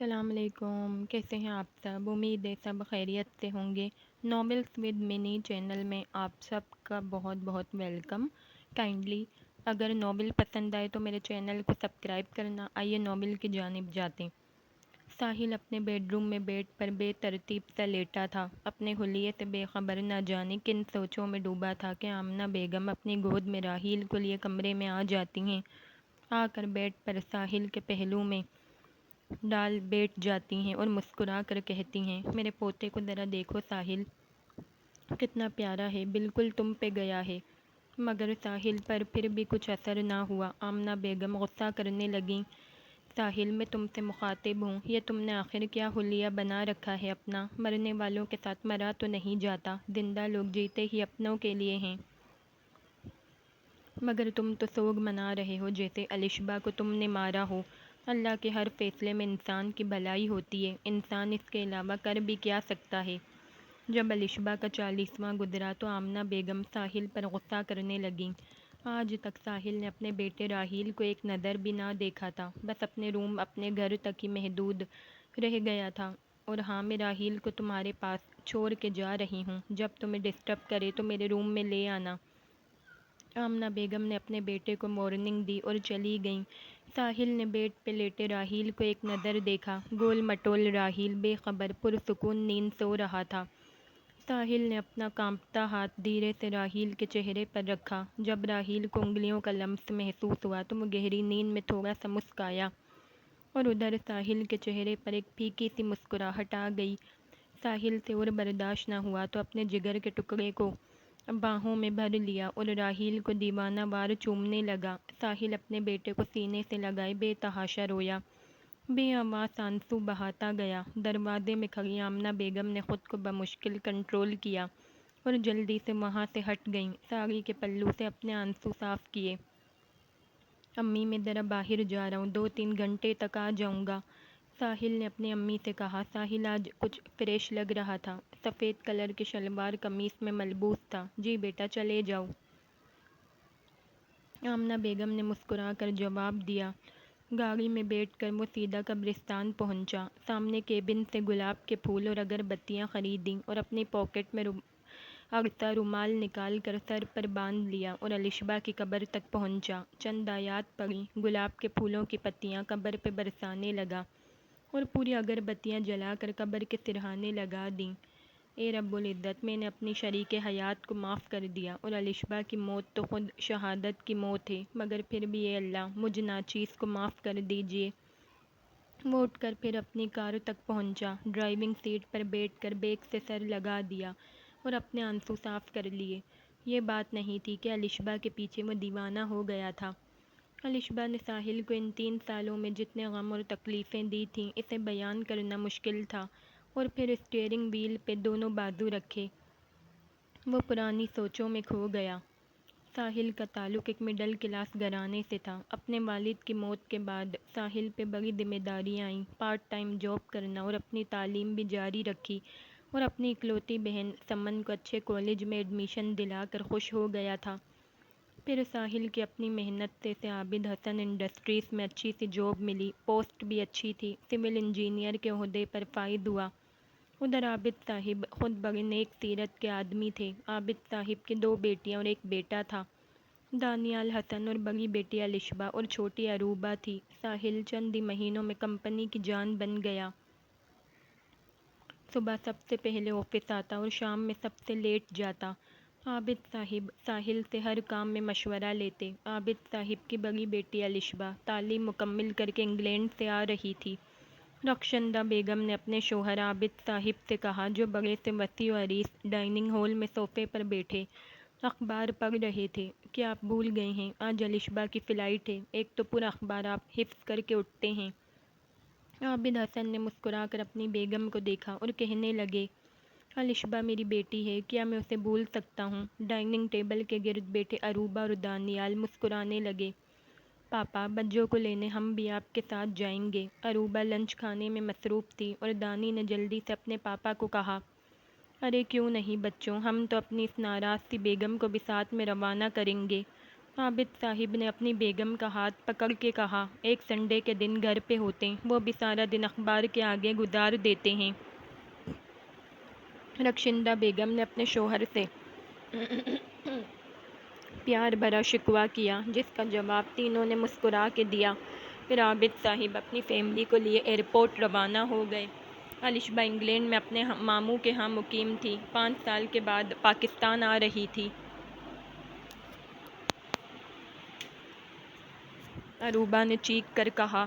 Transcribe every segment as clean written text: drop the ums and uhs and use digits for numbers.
السلام علیکم، کیسے ہیں آپ سب؟ امید ہے سب خیریت سے ہوں گے۔ ناولس ود منی چینل میں آپ سب کا بہت بہت ویلکم۔ کائنڈلی اگر ناول پسند آئے تو میرے چینل کو سبسکرائب کرنا۔ آئیے ناول کی جانب جاتے ہیں۔ ساحل اپنے بیڈ روم میں بیڈ پر بے ترتیب سا لیٹا تھا، اپنے حلیے سے بے خبر نہ جانے کن سوچوں میں ڈوبا تھا کہ آمنہ بیگم اپنی گود میں راحیل کو لیے کمرے میں آ جاتی ہیں، آ کر بیڈ پر ساحل کے پہلو میں ڈال بیٹھ جاتی ہیں اور مسکرا کر کہتی ہیں، میرے پوتے کو ذرا دیکھو ساحل، کتنا پیارا ہے، بالکل تم پہ گیا ہے۔ مگر ساحل پر پھر بھی کچھ اثر نہ ہوا۔ آمنہ بیگم غصہ کرنے لگیں، ساحل میں تم سے مخاطب ہوں، یہ تم نے آخر کیا حلیہ بنا رکھا ہے اپنا؟ مرنے والوں کے ساتھ مرا تو نہیں جاتا، زندہ لوگ جیتے ہی اپنوں کے لیے ہیں، مگر تم تو سوگ منا رہے ہو جیسے الشبہ کو تم نے مارا ہو۔ اللہ کے ہر فیصلے میں انسان کی بھلائی ہوتی ہے، انسان اس کے علاوہ کر بھی کیا سکتا ہے؟ جب الشبہ کا 40واں گزرا تو آمنہ بیگم ساحل پر غصہ کرنے لگیں۔ آج تک ساحل نے اپنے بیٹے راحیل کو ایک نظر بھی نہ دیکھا تھا، بس اپنے روم اپنے گھر تک ہی محدود رہ گیا تھا۔ اور ہاں، میں راحیل کو تمہارے پاس چھوڑ کے جا رہی ہوں، جب تمہیں ڈسٹرب کرے تو میرے روم میں لے آنا۔ آمنہ بیگم نے اپنے بیٹے کو وارننگ دی اور چلی گئیں۔ ساحل نے بیڈ پہ لیٹے راحیل کو ایک نظر دیکھا، گول مٹول راحیل بے خبر پرسکون نیند سو رہا تھا۔ ساحل نے اپنا کانپتا ہاتھ دھیرے سے راحیل کے چہرے پر رکھا۔ جب راحیل کو انگلیوں کا لمس محسوس ہوا تو وہ گہری نیند میں تھوڑا سا مسکرایا، اور ادھر ساحل کے چہرے پر ایک پھیکی سی مسکراہٹ آ گئی۔ ساحل سے اور برداشت نہ ہوا تو اپنے جگر کے ٹکڑے کو باہوں میں بھر لیا اور راحیل کو دیوانہ وار چومنے لگا۔ ساحل اپنے بیٹے کو سینے سے لگائے بے تحاشا رویا، بے آواز آنسو بہاتا گیا۔ دروازے میں کھڑی آمنہ بیگم نے خود کو بمشکل کنٹرول کیا اور جلدی سے وہاں سے ہٹ گئیں، ساڑی کے پلو سے اپنے آنسو صاف کیے۔ امی میں ذرا باہر جا رہا ہوں، 2-3 گھنٹے تک آ جاؤں گا، ساحل نے اپنی امی سے کہا۔ ساحل آج کچھ فریش لگ رہا تھا، سفید کلر کے شلوار قمیص میں ملبوس تھا۔ جی بیٹا چلے جاؤ، آمنہ بیگم نے مسکرا کر جواب دیا۔ گاڑی میں بیٹھ کر وہ سیدھا قبرستان پہنچا، سامنے کیبن سے گلاب کے پھول اور اگربتیاں خریدیں اور اپنی پاکٹ میں اڑتا رومال نکال کر سر پر باندھ لیا اور الشبہ کی قبر تک پہنچا۔ چند آیات پڑھی، گلاب کے پھولوں کی پتیاں قبر پہ برسانے لگا اور پوری اگربتیاں جلا کر قبر کے سرہانے لگا دیں۔ اے رب العزت، میں نے اپنی شریک حیات کو معاف کر دیا، اور الشبہ کی موت تو خود شہادت کی موت ہے، مگر پھر بھی اے اللہ مجھ ناچیز کو معاف کر دیجیے۔ وہ اٹھ کر پھر اپنی کار تک پہنچا، ڈرائیونگ سیٹ پر بیٹھ کر بیگ سے سر لگا دیا اور اپنے آنسو صاف کر لیے۔ یہ بات نہیں تھی کہ الشبہ کے پیچھے وہ دیوانہ ہو گیا تھا۔ الشبہ نے ساحل کو ان 3 سالوں میں جتنے غم اور تکلیفیں دی تھیں، اسے بیان کرنا مشکل تھا۔ اور پھر اسٹیئرنگ وہیل پہ دونوں بازو رکھے وہ پرانی سوچوں میں کھو گیا۔ ساحل کا تعلق ایک مڈل کلاس گھرانے سے تھا۔ اپنے والد کی موت کے بعد ساحل پہ بڑی ذمہ داریاں آئیں، پارٹ ٹائم جاب کرنا اور اپنی تعلیم بھی جاری رکھی، اور اپنی اکلوتی بہن سمن کو اچھے کالج میں ایڈمیشن دلا کر خوش ہو گیا تھا۔ پھر ساحل کی اپنی محنت سے عابد حسن انڈسٹریز میں اچھی سی جاب ملی، پوسٹ بھی اچھی تھی، سول انجینئر کے عہدے پر فائز ہوا۔ ادھر عابد صاحب خود بڑے نیک سیرت کے آدمی تھے۔ عابد صاحب کی 2 بیٹیاں اور ایک بیٹا تھا، دانیال حسن، اور بڑی بیٹی الشبہ اور چھوٹی عروبہ تھی۔ ساحل چند ہی مہینوں میں کمپنی کی جان بن گیا۔ صبح سب سے پہلے آفس آتا اور شام میں سب سے لیٹ جاتا۔ عابد صاحب ساحل سے ہر کام میں مشورہ لیتے۔ عابد صاحب کی بڑی بیٹی الشبہ تعلیم مکمل کر کے انگلینڈ سے آ رہی تھی۔ رخشندہ بیگم نے اپنے شوہر عابد صاحب سے کہا، جو بڑے سے وسیع و عریض ڈائننگ ہال میں صوفے پر بیٹھے اخبار پڑھ رہے تھے، کیا آپ بھول گئے ہیں آج الشبہ کی فلائٹ ہے؟ ایک تو پورا اخبار آپ حفظ کر کے اٹھتے ہیں۔ عابد حسن نے مسکرا کر اپنی بیگم کو دیکھا اور کہنے لگے، الشبہ میری بیٹی ہے، کیا میں اسے بھول سکتا ہوں؟ ڈائننگ ٹیبل کے گرد بیٹھے عروبہ اور دانیال مسکرانے لگے۔ پاپا بچوں کو لینے ہم بھی آپ کے ساتھ جائیں گے۔ عروبہ لنچ کھانے میں مصروف تھی اور دانی نے جلدی سے اپنے پاپا کو کہا، ارے کیوں نہیں بچوں، ہم تو اپنی اس ناراض سی بیگم کو بھی ساتھ میں روانہ کریں گے۔ عابد صاحب نے اپنی بیگم کا ہاتھ پکڑ کے کہا، ایک سنڈے کے دن گھر پہ ہوتے وہ بھی سارا دن اخبار کے آگے گزار دیتے ہیں۔ رخشندہ بیگم نے اپنے شوہر سے پیار بھرا شکوہ کیا، جس کا جواب تینوں نے مسکرا کے دیا۔ پھر عابد صاحب اپنی فیملی کو لیے ایئرپورٹ روانہ ہو گئے۔ الشبہ انگلینڈ میں اپنے ماموں کے ہاں مقیم تھی، 5 سال کے بعد پاکستان آ رہی تھی۔ اروبا نے چیخ کر کہا۔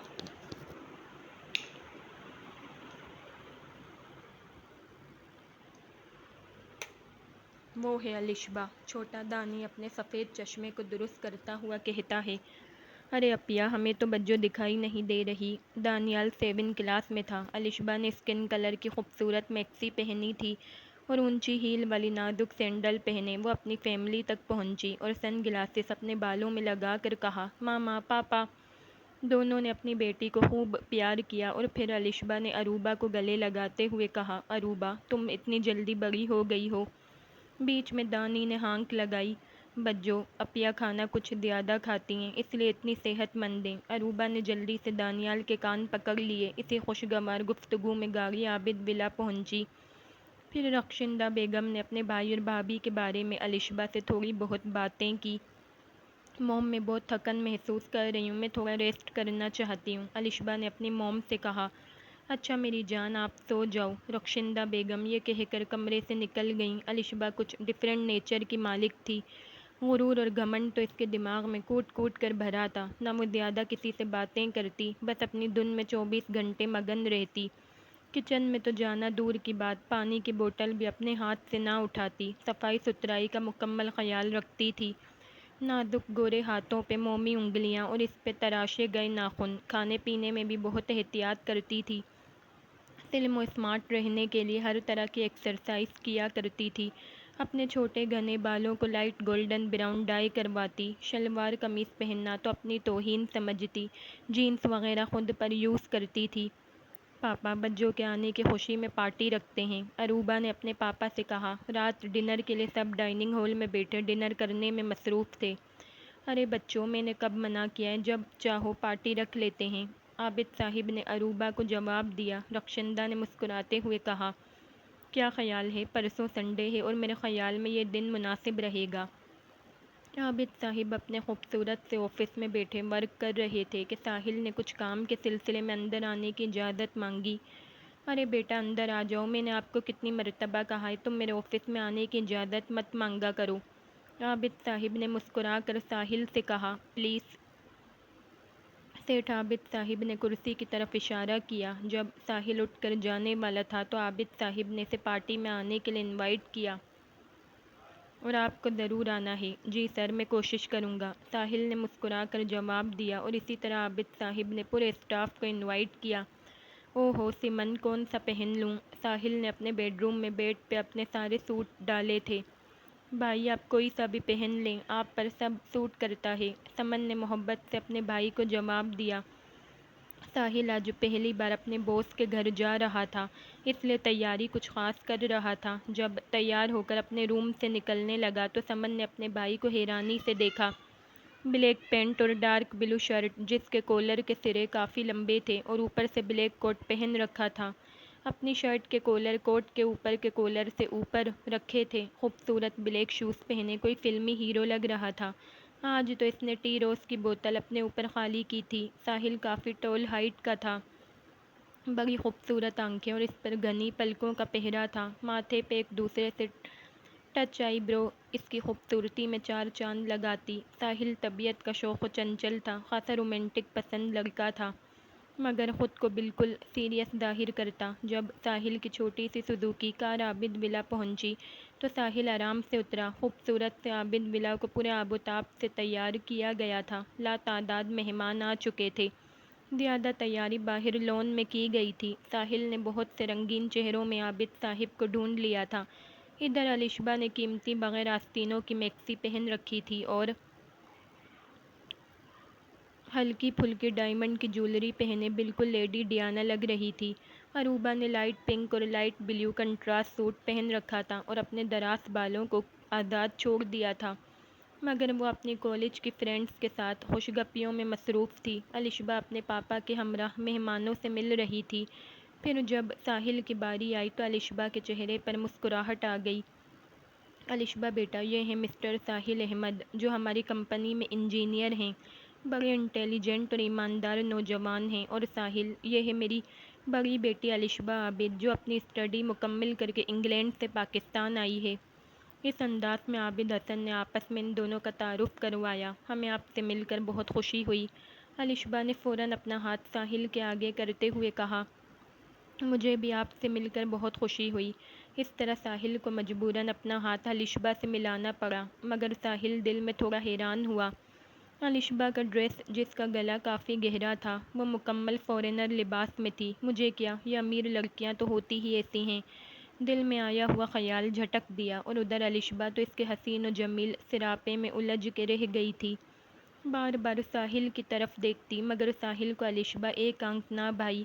وہ ہے الشبہ، چھوٹا دانی اپنے سفید چشمے کو درست کرتا ہوا کہتا ہے۔ ارے اپیا، ہمیں تو بجو دکھائی نہیں دے رہی۔ دانیال 7 کلاس میں تھا۔ الشبہ نے اسکن کلر کی خوبصورت میکسی پہنی تھی اور اونچی ہیل والی نازک سینڈل پہنے وہ اپنی فیملی تک پہنچی اور سن گلاسز اپنے بالوں میں لگا کر کہا، ماما، پاپا۔ دونوں نے اپنی بیٹی کو خوب پیار کیا اور پھر الشبہ نے اروبا کو گلے لگاتے ہوئے کہا، اروبا، تم اتنی جلدی بڑی ہو گئی ہو۔ بیچ میں دانی نے ہانک لگائی، بجو، اپیا کھانا کچھ زیادہ کھاتی ہیں، اس لیے اتنی صحت مند ہیں۔ اروبا نے جلدی سے دانیال کے کان پکڑ لیے۔ اسی خوشگوار گفتگو میں گاڑی عابد ولا پہنچی۔ پھر رخشندہ بیگم نے اپنے بھائی اور بھابھی کے بارے میں الشبہ سے تھوڑی بہت باتیں کی۔ موم، میں بہت تھکن محسوس کر رہی ہوں، میں تھوڑا ریسٹ کرنا چاہتی ہوں۔ الشبہ نے اپنی موم سے کہا۔ اچھا میری جان، آپ سو جاؤ۔ رخشندہ بیگم یہ کہہ کر کمرے سے نکل گئیں۔ الشبہ کچھ ڈفرینٹ نیچر کی مالک تھی۔ غرور اور گھمنڈ تو اس کے دماغ میں کوٹ کوٹ کر بھرا تھا۔ نہ وہ زیادہ کسی سے باتیں کرتی، بس اپنی دھن میں 24 گھنٹے مگن رہتی۔ کچن میں تو جانا دور کی بات، پانی کی بوتل بھی اپنے ہاتھ سے نہ اٹھاتی۔ صفائی ستھرائی کا مکمل خیال رکھتی تھی۔ نازک گورے ہاتھوں پہ مومی انگلیاں اور اس پہ تراشے گئے ناخن۔ کھانے پینے میں بھی بہت احتیاط کرتی تھی۔ سلم و اسمارٹ رہنے کے لیے ہر طرح کی ایکسرسائز کیا کرتی تھی۔ اپنے چھوٹے گھنے بالوں کو لائٹ گولڈن براؤن ڈائی کرواتی۔ شلوار قمیص پہننا تو اپنی توہین سمجھتی۔ جینس وغیرہ خود پر یوز کرتی تھی۔ پاپا، بجو کے آنے کی خوشی میں پارٹی رکھتے ہیں، اروبا نے اپنے پاپا سے کہا۔ رات ڈنر کے لیے سب ڈائننگ ہال میں بیٹھے ڈنر کرنے میں مصروف تھے۔ ارے بچوں، میں نے کب منع کیا ہے، جب چاہو پارٹی رکھ لیتے ہیں، عابد صاحب نے اروبا کو جواب دیا۔ رخشندہ نے مسکراتے ہوئے کہا، کیا خیال ہے، پرسوں سنڈے ہے اور میرے خیال میں یہ دن مناسب رہے گا۔ عابد صاحب اپنے خوبصورت سے آفس میں بیٹھے ورک کر رہے تھے کہ ساحل نے کچھ کام کے سلسلے میں اندر آنے کی اجازت مانگی۔ ارے بیٹا، اندر آ جاؤ، میں نے آپ کو کتنی مرتبہ کہا ہے تم میرے آفس میں آنے کی اجازت مت مانگا کرو۔ عابد صاحب نے مسکرا کر ساحل سے کہا، پلیز۔ سیٹھ عابد صاحب نے کرسی کی طرف اشارہ کیا۔ جب ساحل اٹھ کر جانے والا تھا تو عابد صاحب نے اسے پارٹی میں آنے کے لیے انوائٹ کیا۔ اور آپ کو ضرور آنا ہے۔ جی سر، میں کوشش کروں گا، ساحل نے مسکرا کر جواب دیا اور اسی طرح عابد صاحب نے پورے اسٹاف کو انوائٹ کیا۔ اوہو سمن، کون سا پہن لوں؟ ساحل نے اپنے بیڈ روم میں بیڈ پہ اپنے سارے سوٹ ڈالے تھے۔ بھائی، آپ کوئی سا بھی پہن لیں، آپ پر سب سوٹ کرتا ہے، سمن نے محبت سے اپنے بھائی کو جواب دیا۔ ساحل آج پہلی بار اپنے باس کے گھر جا رہا تھا، اس لیے تیاری کچھ خاص کر رہا تھا۔ جب تیار ہو کر اپنے روم سے نکلنے لگا تو سمن نے اپنے بھائی کو حیرانی سے دیکھا۔ بلیک پینٹ اور ڈارک بلو شرٹ جس کے کولر کے سرے کافی لمبے تھے اور اوپر سے بلیک کوٹ پہن رکھا تھا۔ اپنی شرٹ کے کولر کوٹ کے اوپر کے کولر سے اوپر رکھے تھے۔ خوبصورت بلیک شوز پہنے کوئی فلمی ہیرو لگ رہا تھا۔ آج تو اس نے ٹی روز کی بوتل اپنے اوپر خالی کی تھی۔ ساحل کافی ٹال ہائٹ کا تھا، بڑی خوبصورت آنکھیں اور اس پر گھنی پلکوں کا پہرا تھا۔ ماتھے پہ ایک دوسرے سے ٹچ آئی برو اس کی خوبصورتی میں 4 چاند لگاتی۔ ساحل طبیعت کا شوخ و چنچل تھا، خاصا رومانٹک پسند لڑکا تھا، مگر خود کو بالکل سیریس ظاہر کرتا۔ جب ساحل کی چھوٹی سی سزوکی کار عابد ولا پہنچی تو ساحل آرام سے اترا۔ خوبصورت سے عابد ولا کو پورے آب و تاب سے تیار کیا گیا تھا۔ لاتعداد مہمان آ چکے تھے۔ زیادہ تیاری باہر لون میں کی گئی تھی۔ ساحل نے بہت سے رنگین چہروں میں عابد صاحب کو ڈھونڈ لیا تھا۔ ادھر الشبہ نے قیمتی بغیر آستینوں کی میکسی پہن رکھی تھی اور ہلکی پھلکی ڈائمنڈ کی جویلری پہنے بالکل لیڈی ڈیانا لگ رہی تھی۔ اروبا نے لائٹ پنک اور لائٹ بلیو کنٹراسٹ سوٹ پہن رکھا تھا اور اپنے دراز بالوں کو آزاد چھوڑ دیا تھا۔ مگر وہ اپنی کالج کی فرینڈز کے ساتھ خوش گپیوں میں مصروف تھی۔ الشبا اپنے پاپا کے ہمراہ مہمانوں سے مل رہی تھی۔ پھر جب ساحل کی باری آئی تو الشبا کے چہرے پر مسکراہٹ آ گئی۔ الشبا بیٹا، یہ ہیں مسٹر ساحل احمد، جو ہماری کمپنی میں انجینئر ہیں۔ بڑے انٹیلیجنٹ اور ایماندار نوجوان ہیں۔ اور ساحل، یہ ہے میری بڑی بیٹی الشبا عابد، جو اپنی اسٹڈی مکمل کر کے انگلینڈ سے پاکستان آئی ہے۔ اس انداز میں عابد حسن نے آپس میں ان دونوں کا تعارف کروایا۔ ہمیں آپ سے مل کر بہت خوشی ہوئی۔ الشبا نے فوراً اپنا ہاتھ ساحل کے آگے کرتے ہوئے کہا، مجھے بھی آپ سے مل کر بہت خوشی ہوئی۔ اس طرح ساحل کو مجبوراً اپنا ہاتھ الشبا سے ملانا پڑا، مگر ساحل دل میں تھوڑا حیران ہوا۔ الشبا کا ڈریس، جس کا گلا کافی گہرا تھا، وہ مکمل فورینر لباس میں تھی۔ مجھے کیا، یہ امیر لڑکیاں تو ہوتی ہی ایسی ہیں، دل میں آیا ہوا خیال جھٹک دیا۔ اور ادھر الشبا تو اس کے حسین و جمیل سراپے میں الجھ کے رہ گئی تھی، بار بار ساحل کی طرف دیکھتی، مگر ساحل کو الشبا ایک آنکھ نہ بھائی۔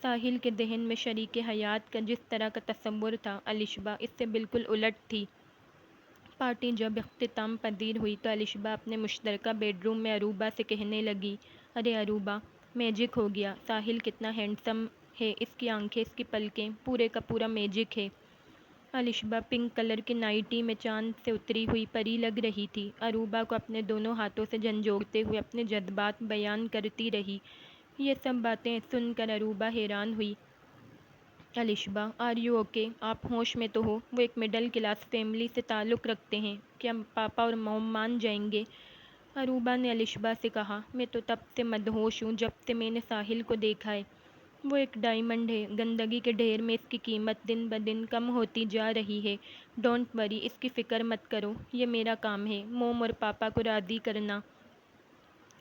ساحل کے ذہن میں شریک حیات کا جس طرح کا تصور تھا، الشبا اس سے بالکل الٹ تھی۔ پارٹی جب اختتام پذیر ہوئی تو الشبا اپنے مشترکہ بیڈ روم میں اروبا سے کہنے لگی، ارے اروبا، میجک ہو گیا، ساحل کتنا ہینڈسم ہے، اس کی آنکھیں، اس کی پلکیں، پورے کا پورا میجک ہے۔ الشبا پنک کلر کی نائٹی میں چاند سے اتری ہوئی پری لگ رہی تھی۔ اروبا کو اپنے دونوں ہاتھوں سے جھنجھوڑتے ہوئے اپنے جذبات بیان کرتی رہی۔ یہ سب باتیں سن کر اروبا حیران ہوئی۔ Alshaba, are you okay? آپ ہوش میں تو ہو؟ وہ ایک مڈل کلاس فیملی سے تعلق رکھتے ہیں، کیا پاپا اور موم مان جائیں گے؟ اروبا نے الشبا سے کہا، میں تو تب سے مدہوش ہوں جب سے میں نے ساحل کو دیکھا ہے۔ وہ ایک ڈائمنڈ ہے، گندگی کے ڈھیر میں اس کی قیمت دن بدن کم ہوتی جا رہی ہے۔ ڈونٹ وری، اس کی فکر مت کرو، یہ میرا کام ہے، موم اور پاپا کو راضی کرنا۔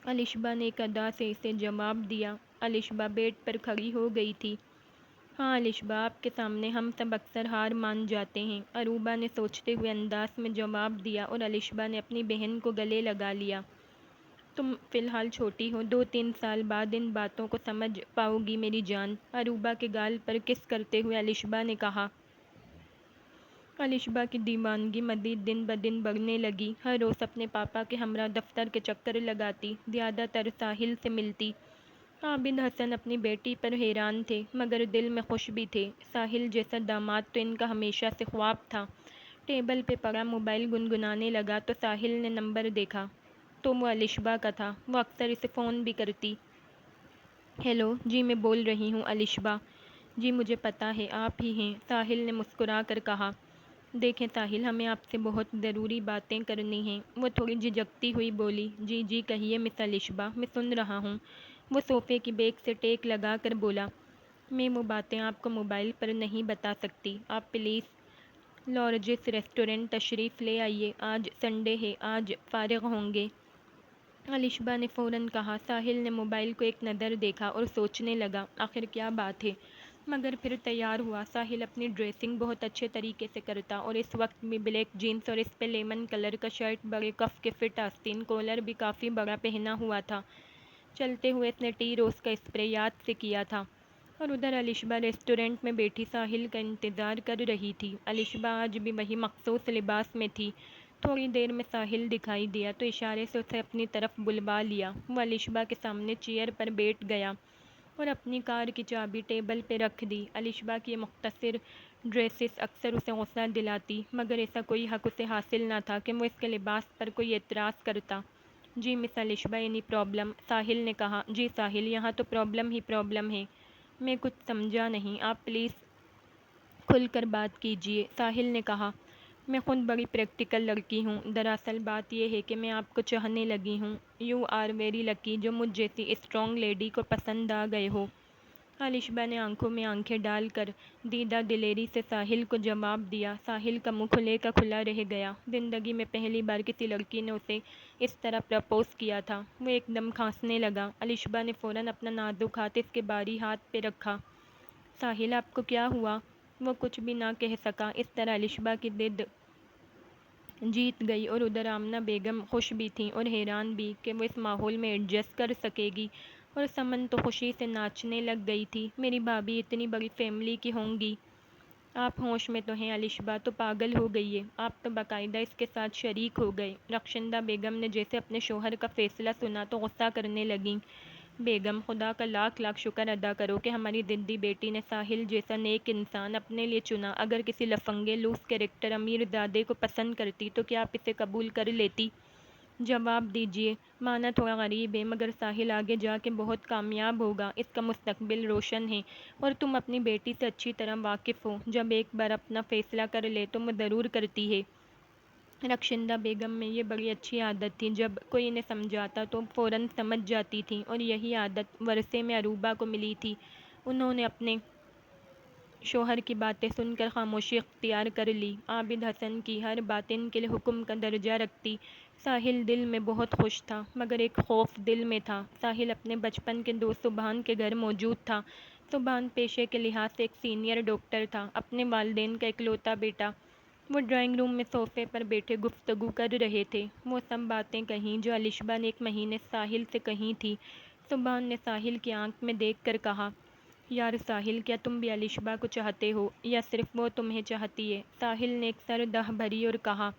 الشبا نے ایک ادا سے اسے جواب دیا۔ الشبا بیڈ پر کھڑی ہو گئی تھی۔ ہاں الشبا، آپ کے سامنے ہم سب اکثر ہار مان جاتے ہیں، اروبا نے سوچتے ہوئے انداز میں جواب دیا، اور الشبا نے اپنی بہن کو گلے لگا لیا۔ تم فی الحال چھوٹی ہو، 2-3 سال بعد ان باتوں کو سمجھ پاؤ گی میری جان، اروبا کے گال پر کس کرتے ہوئے الشبا نے کہا۔ الشبا کی دیوانگی مزید دن بدن بڑھنے لگی۔ ہر روز اپنے پاپا کے ہمراہ دفتر کے چکر لگاتی، زیادہ تر ساحل سے ملتی۔ عابد حسن اپنی بیٹی پر حیران تھے، مگر دل میں خوش بھی تھے۔ ساحل جیسا داماد تو ان کا ہمیشہ سے خواب تھا۔ ٹیبل پہ پڑا موبائل گنگنانے لگا تو ساحل نے نمبر دیکھا تو وہ الشبا کا تھا۔ وہ اکثر اسے فون بھی کرتی۔ ہیلو، جی میں بول رہی ہوں الشبا۔ جی مجھے پتہ ہے آپ ہی ہیں، ساحل نے مسکرا کر کہا۔ دیکھیں ساحل، ہمیں آپ سے بہت ضروری باتیں کرنی ہیں، وہ تھوڑی جھجکتی ہوئی بولی۔ جی جی کہیے مس الشبا، میں سن رہا ہوں، وہ صوفے کی بیک سے ٹیک لگا کر بولا۔ میں وہ باتیں آپ کو موبائل پر نہیں بتا سکتی، آپ پلیز لارجس ریسٹورنٹ تشریف لے آئیے، آج سنڈے ہے، آج فارغ ہوں گے؟ الشبا نے فوراً کہا۔ ساحل نے موبائل کو ایک نظر دیکھا اور سوچنے لگا، آخر کیا بات ہے، مگر پھر تیار ہوا۔ ساحل اپنی ڈریسنگ بہت اچھے طریقے سے کرتا، اور اس وقت بھی بلیک جینس اور اس پہ لیمن کلر کا شرٹ بڑے کف کے فٹ آستین، کالر بھی کافی بڑا پہنا ہوا تھا۔ چلتے ہوئے اس نے ٹی روز کا اسپرے یاد سے کیا تھا۔ اور ادھر الشبا ریسٹورنٹ میں بیٹھی ساحل کا انتظار کر رہی تھی۔ الشبا آج بھی وہی مخصوص لباس میں تھی۔ تھوڑی دیر میں ساحل دکھائی دیا تو اشارے سے اسے اپنی طرف بلوا لیا۔ وہ الشبا کے سامنے چیئر پر بیٹھ گیا اور اپنی کار کی چابی ٹیبل پہ رکھ دی۔ الشبا کی یہ مختصر ڈریسز اکثر اسے غصہ دلاتی، مگر ایسا کوئی حق اسے حاصل نہ تھا کہ وہ اس کے لباس پر کوئی اعتراض کرتا۔ جی مس الشبا، اینی پرابلم؟ ساحل نے کہا۔ جی ساحل، یہاں تو پرابلم ہی پرابلم ہے، میں کچھ سمجھا نہیں، آپ پلیز کھل کر بات کیجیے، ساحل نے کہا۔ میں خود بڑی پریکٹیکل لڑکی ہوں، دراصل بات یہ ہے کہ میں آپ کو چاہنے لگی ہوں۔ یو آر ویری لکی جو مجھ جیسی اسٹرانگ لیڈی کو پسند آ گئے ہو۔ الشبا نے آنکھوں میں آنکھیں ڈال کر دیدہ دلیری سے ساحل کو جواب دیا۔ ساحل کا منہ کھلے کا کھلا رہ گیا۔ زندگی میں پہلی بار کسی لڑکی نے اسے اس طرح پرپوز کیا تھا۔ وہ ایک دم کھانسنے لگا۔ الشبا نے فوراً اپنا نازک ہاتھ اس کے باری ہاتھ پہ رکھا۔ ساحل، آپ کو کیا ہوا؟ وہ کچھ بھی نہ کہہ سکا۔ اس طرح الشبا کی ضد جیت گئی، اور ادھر آمنہ بیگم خوش بھی تھیں اور حیران بھی کہ وہ اس ماحول میں ایڈجسٹ کر سکے گی، اور سمن تو خوشی سے ناچنے لگ گئی تھی۔ میری بھابھی اتنی بڑی فیملی کی ہوں گی؟ آپ ہوش میں تو ہیں؟ الشبا تو پاگل ہو گئی ہے، آپ تو باقاعدہ اس کے ساتھ شریک ہو گئے۔ رخشندہ بیگم نے جیسے اپنے شوہر کا فیصلہ سنا تو غصہ کرنے لگیں۔ بیگم، خدا کا لاکھ لاکھ شکر ادا کرو کہ ہماری زندی بیٹی نے ساحل جیسا نیک انسان اپنے لیے چنا۔ اگر کسی لفنگے لوس کریکٹر امیر زادے کو پسند کرتی تو کیا آپ اسے قبول کر لیتی؟ جواب دیجیے۔ مانا تھوڑا غریب ہے مگر ساحل آگے جا کے بہت کامیاب ہوگا، اس کا مستقبل روشن ہے، اور تم اپنی بیٹی سے اچھی طرح واقف ہو۔ جب ایک بار اپنا فیصلہ کر لے تو وہ ضرور کرتی ہے۔ رخشندہ بیگم میں یہ بڑی اچھی عادت تھی، جب کوئی انہیں سمجھاتا تو فوراً سمجھ جاتی تھیں، اور یہی عادت ورثے میں عروبہ کو ملی تھی۔ انہوں نے اپنے شوہر کی باتیں سن کر خاموشی اختیار کر لی۔ عابد حسن کی ہر بات ان کے لیے حکم کا درجہ رکھتی۔ ساحل دل میں بہت خوش تھا مگر ایک خوف دل میں تھا۔ ساحل اپنے بچپن کے دوست سبحان کے گھر موجود تھا۔ سبحان پیشے کے لحاظ سے ایک سینئر ڈاکٹر تھا، اپنے والدین کا اکلوتا بیٹا۔ وہ ڈرائنگ روم میں صوفے پر بیٹھے گفتگو کر رہے تھے۔ وہ سب باتیں کہیں جو الشبا نے ایک مہینے ساحل سے کہی تھی۔ سبحان نے ساحل کی آنکھ میں دیکھ کر کہا، یار ساحل، کیا تم بھی الشبا کو چاہتے ہو یا صرف وہ تمہیں چاہتی ہے؟ ساحل نے ایک سر دہ بھری اور کہا،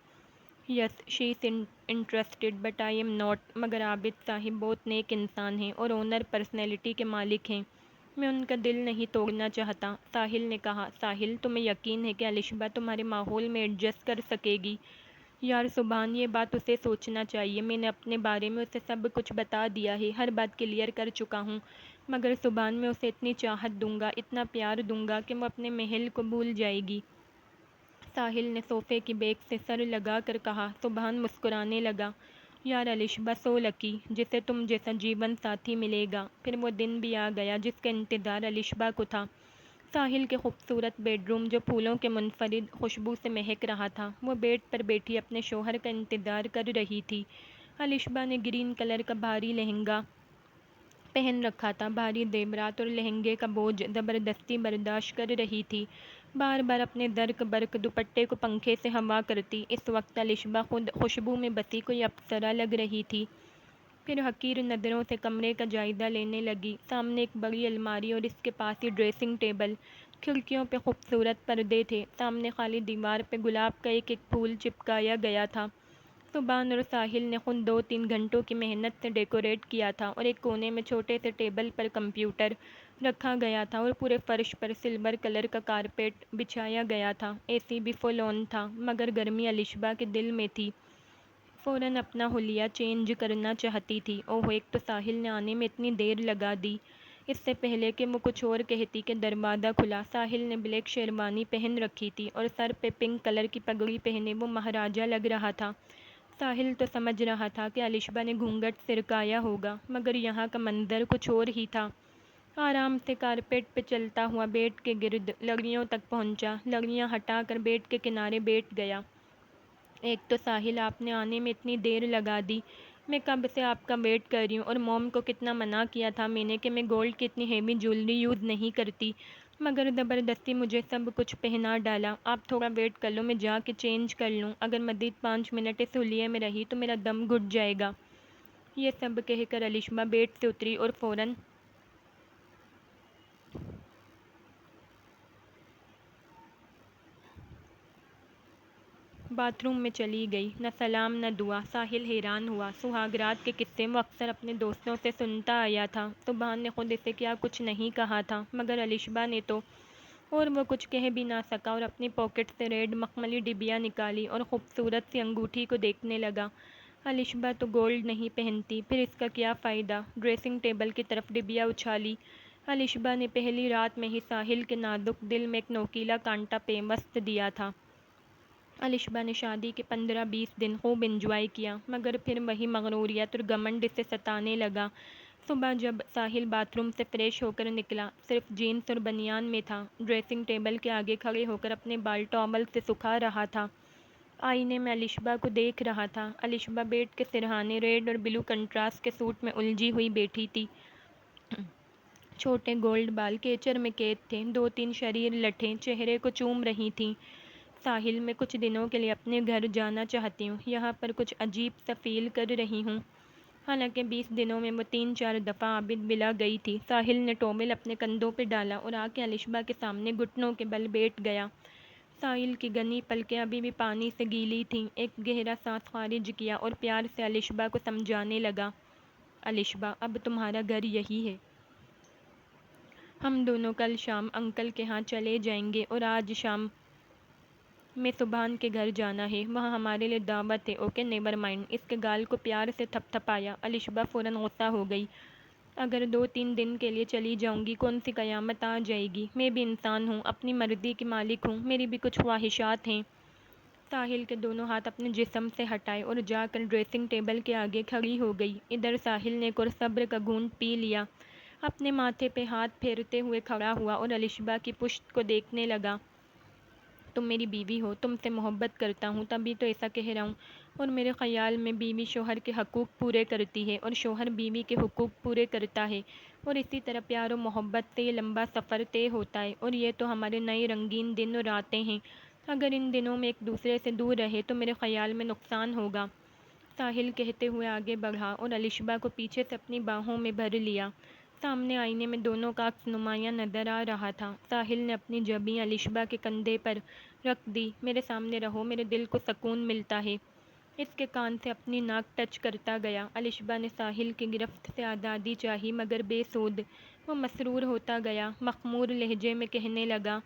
yes she is interested but I am not. مگر عابد صاحب بہت نیک انسان ہیں اور اونر پرسنالٹی کے مالک ہیں، میں ان کا دل نہیں توڑنا چاہتا۔ ساحل نے کہا، ساحل تمہیں یقین ہے کہ الشبا تمہارے ماحول میں ایڈجسٹ کر سکے گی؟ یار سبحان، یہ بات اسے سوچنا چاہیے، میں نے اپنے بارے میں اسے سب کچھ بتا دیا ہے، ہر بات کلیئر کر چکا ہوں۔ مگر سبحان، میں اسے اتنی چاہت دوں گا، اتنا پیار دوں گا کہ وہ اپنے محل کو بھول جائے گی۔ ساحل نے صوفے کی بیک سے سر لگا کر کہا۔ سبحان مسکرانے لگا، یار الشبا سو لکی، جسے تم جیسا جیون ساتھی ملے گا۔ پھر وہ دن بھی آ گیا جس کا انتظار الشبا کو تھا۔ ساحل کے خوبصورت بیڈ روم جو پھولوں کے منفرد خوشبو سے مہک رہا تھا، وہ بیڈ پر بیٹھی اپنے شوہر کا انتظار کر رہی تھی۔ الشبا نے گرین کلر کا بھاری لہنگا پہن رکھا تھا، بھاری زیورات اور لہنگے کا بوجھ زبردستی برداشت کر رہی تھی، بار بار اپنے درک برک دوپٹے کو پنکھے سے ہوا کرتی۔ اس وقت الشبا خود خوشبو میں بسی کوئی اپسرا لگ رہی تھی۔ پھر حقیر نظروں سے کمرے کا جائزہ لینے لگی۔ سامنے ایک بڑی الماری اور اس کے پاس ہی ڈریسنگ ٹیبل، کھڑکیوں پہ خوبصورت پردے تھے، سامنے خالی دیوار پہ گلاب کا ایک ایک پھول چپکایا گیا تھا۔ سبحان اور ساحل نے خود 2-3 گھنٹوں کی محنت سے ڈیکوریٹ کیا تھا، اور ایک کونے میں چھوٹے سے ٹیبل پر کمپیوٹر رکھا گیا تھا اور پورے فرش پر سلور کلر کا کارپیٹ بچھایا گیا تھا۔ اے سی بھی فل آن تھا، مگر گرمی الشبا کے دل میں تھی، فوراً اپنا حلیہ چینج کرنا چاہتی تھی۔ اوہ، ایک تو ساحل نے آنے میں اتنی دیر لگا دی۔ اس سے پہلے کہ وہ کچھ اور کہتی کہ دروازہ کھلا۔ ساحل نے بلیک شیروانی پہن رکھی تھی اور سر پہ پنک کلر کی پگڑی پہنے وہ مہاراجہ لگ رہا تھا۔ ساحل تو سمجھ رہا تھا کہ الشبا نے گھونگھٹ سرکایا ہوگا، مگر یہاں کا منظر کچھ اور ہی تھا۔ آرام سے کارپیٹ پہ چلتا ہوا بیڈ کے گرد لڑیوں تک پہنچا، لڑیاں ہٹا کر بیڈ کے کنارے بیٹھ گیا۔ ایک تو ساحل، آپ نے آنے میں اتنی دیر لگا دی، میں کب سے آپ کا ویٹ کر رہی ہوں، اور موم کو کتنا منع کیا تھا میں نے کہ میں گولڈ کی اتنی ہیوی جویلری یوز نہیں کرتی، مگر زبردستی مجھے سب کچھ پہنا ڈالا۔ آپ تھوڑا ویٹ کر لو، میں جا کے چینج کر لوں، اگر مزید 5 منٹ اس حلیے میں رہی تو میرا دم گھٹ جائے گا۔ یہ سب کہہ کر الشبا بیڈ سے اتری اور فوراً باتھ روم میں چلی گئی۔ نہ سلام نہ دعا۔ ساحل حیران ہوا، سہاگ رات کے قصے وہ اکثر اپنے دوستوں سے سنتا آیا تھا۔ سبحان نے خود اسے کیا کچھ نہیں کہا تھا، مگر الشبا نے تو، اور وہ کچھ کہہ بھی نہ سکا اور اپنی پاکٹ سے ریڈ مخملی ڈبیا نکالی اور خوبصورت سی انگوٹھی کو دیکھنے لگا۔ الشبا تو گولڈ نہیں پہنتی، پھر اس کا کیا فائدہ؟ ڈریسنگ ٹیبل کی طرف ڈبیا اچھالی۔ الشبا نے پہلی رات میں ہی ساحل کے نازک دل میں ایک نوکیلا کانٹا پیوست دیا تھا۔ الشبا نے شادی کے 15-20 دن خوب انجوائے کیا، مگر پھر وہی مغروریت اور گھمنڈ اسے ستانے لگا۔ صبح جب ساحل باتھ روم سے فریش ہو کر نکلا، صرف جینس اور بنیان میں تھا، ڈریسنگ ٹیبل کے آگے کھڑے ہو کر اپنے بال ٹاول سے سکھا رہا تھا، آئینے میں الشبا کو دیکھ رہا تھا۔ الشبا بیڈ کے سرہانے ریڈ اور بلو کنٹراسٹ کے سوٹ میں الجھی ہوئی بیٹھی تھی۔ چھوٹے گولڈ بال کیچر میں قید تھے، 2-3 شریر لٹھیں چہرے کو چوم رہی تھیں۔ ساحل، میں کچھ دنوں کے لیے اپنے گھر جانا چاہتی ہوں، یہاں پر کچھ عجیب سا فیل کر رہی ہوں۔ حالانکہ 20 دنوں میں وہ 3-4 دفعہ عابد ولا گئی تھی۔ ساحل نے ٹاول اپنے کندھوں پہ ڈالا اور آ کے الشبا کے سامنے گھٹنوں کے بل بیٹھ گیا۔ ساحل کی گنی پلکیں ابھی بھی پانی سے گیلی تھیں۔ ایک گہرا سانس خارج کیا اور پیار سے الشبا کو سمجھانے لگا، الشبا، اب تمہارا گھر یہی ہے۔ ہم دونوں کل شام انکل کے ہاں چلے جائیں گے اور آج شام میں سبحان کے گھر جانا ہے، وہاں ہمارے لیے دعوت ہے۔ Okay, never mind. اس کے گال کو پیار سے تھپ تھپایا۔ الشبا فوراً غصہ ہو گئی۔ اگر 2-3 دن کے لیے چلی جاؤں گی کون سی قیامت آ جائے گی؟ میں بھی انسان ہوں، اپنی مرضی کی مالک ہوں، میری بھی کچھ خواہشات ہیں۔ ساحل کے دونوں ہاتھ اپنے جسم سے ہٹائے اور جا کر ڈریسنگ ٹیبل کے آگے کھڑی ہو گئی۔ ادھر ساحل نے ایک اور صبر کا گھونٹ پی لیا، اپنے ماتھے پہ ہاتھ پھیرتے ہوئے کھڑا ہوا اور الشبا کی پشت کو دیکھنے لگا۔ تم میری بیوی ہو، تم سے محبت کرتا ہوں، تبھی تو ایسا کہہ رہا ہوں، اور میرے خیال میں بیوی شوہر کے حقوق پورے کرتی ہے اور شوہر بیوی کے حقوق پورے کرتا ہے، اور اسی طرح پیار و محبت سے یہ لمبا سفر طے ہوتا ہے، اور یہ تو ہمارے نئے رنگین دن اور راتیں ہیں۔ اگر ان دنوں میں ایک دوسرے سے دور رہے تو میرے خیال میں نقصان ہوگا، ساحل کہتے ہوئے آگے بڑھا اور الشبا کو پیچھے سے اپنی باہوں میں بھر لیا۔ سامنے آئینے میں دونوں کا عکس نمایاں نظر آ رہا تھا۔ ساحل نے اپنی جبیں الشبا کے کندھے پر رکھ دی۔ میرے سامنے رہو، میرے دل کو سکون ملتا ہے۔ اس کے کان سے اپنی ناک ٹچ کرتا گیا۔ الشبا نے ساحل کی گرفت سے آزادی چاہی مگر بے سود۔ وہ مسرور ہوتا گیا، مخمور لہجے میں کہنے لگا،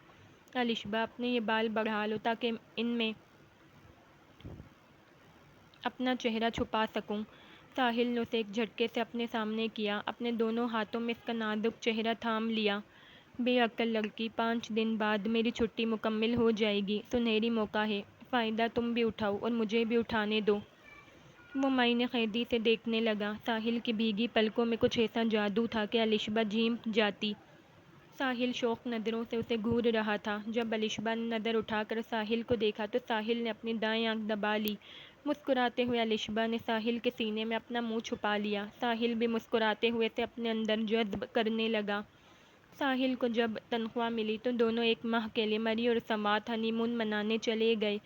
الشبا، اپنے یہ بال بڑھا لو تاکہ ان میں اپنا چہرہ چھپا سکوں۔ ساحل نے اسے ایک جھٹکے سے اپنے سامنے کیا، اپنے دونوں ہاتھوں میں اس کا نازک چہرہ تھام لیا۔ بے عقل لڑکی، 5 دن بعد میری چھٹی مکمل ہو جائے گی، سنہری موقع ہے، فائدہ تم بھی اٹھاؤ اور مجھے بھی اٹھانے دو۔ وہ معائنہ قیدی سے دیکھنے لگا۔ ساحل کی بھیگی پلکوں میں کچھ ایسا جادو تھا کہ الشبا جھینپ جاتی۔ ساحل شوق نظروں سے اسے گھور رہا تھا۔ جب الشبا نے نظر اٹھا کر ساحل کو دیکھا تو ساحل نے اپنی دائیں آنکھ دبا لی۔ مسکراتے ہوئے الشبا نے ساحل کے سینے میں اپنا منہ چھپا لیا۔ ساحل بھی مسکراتے ہوئے اسے اپنے اندر جذب کرنے لگا۔ ساحل کو جب تنخواہ ملی تو دونوں 1 ماہ کے لیے مری اور سماعت ہنی مون منانے چلے گئے۔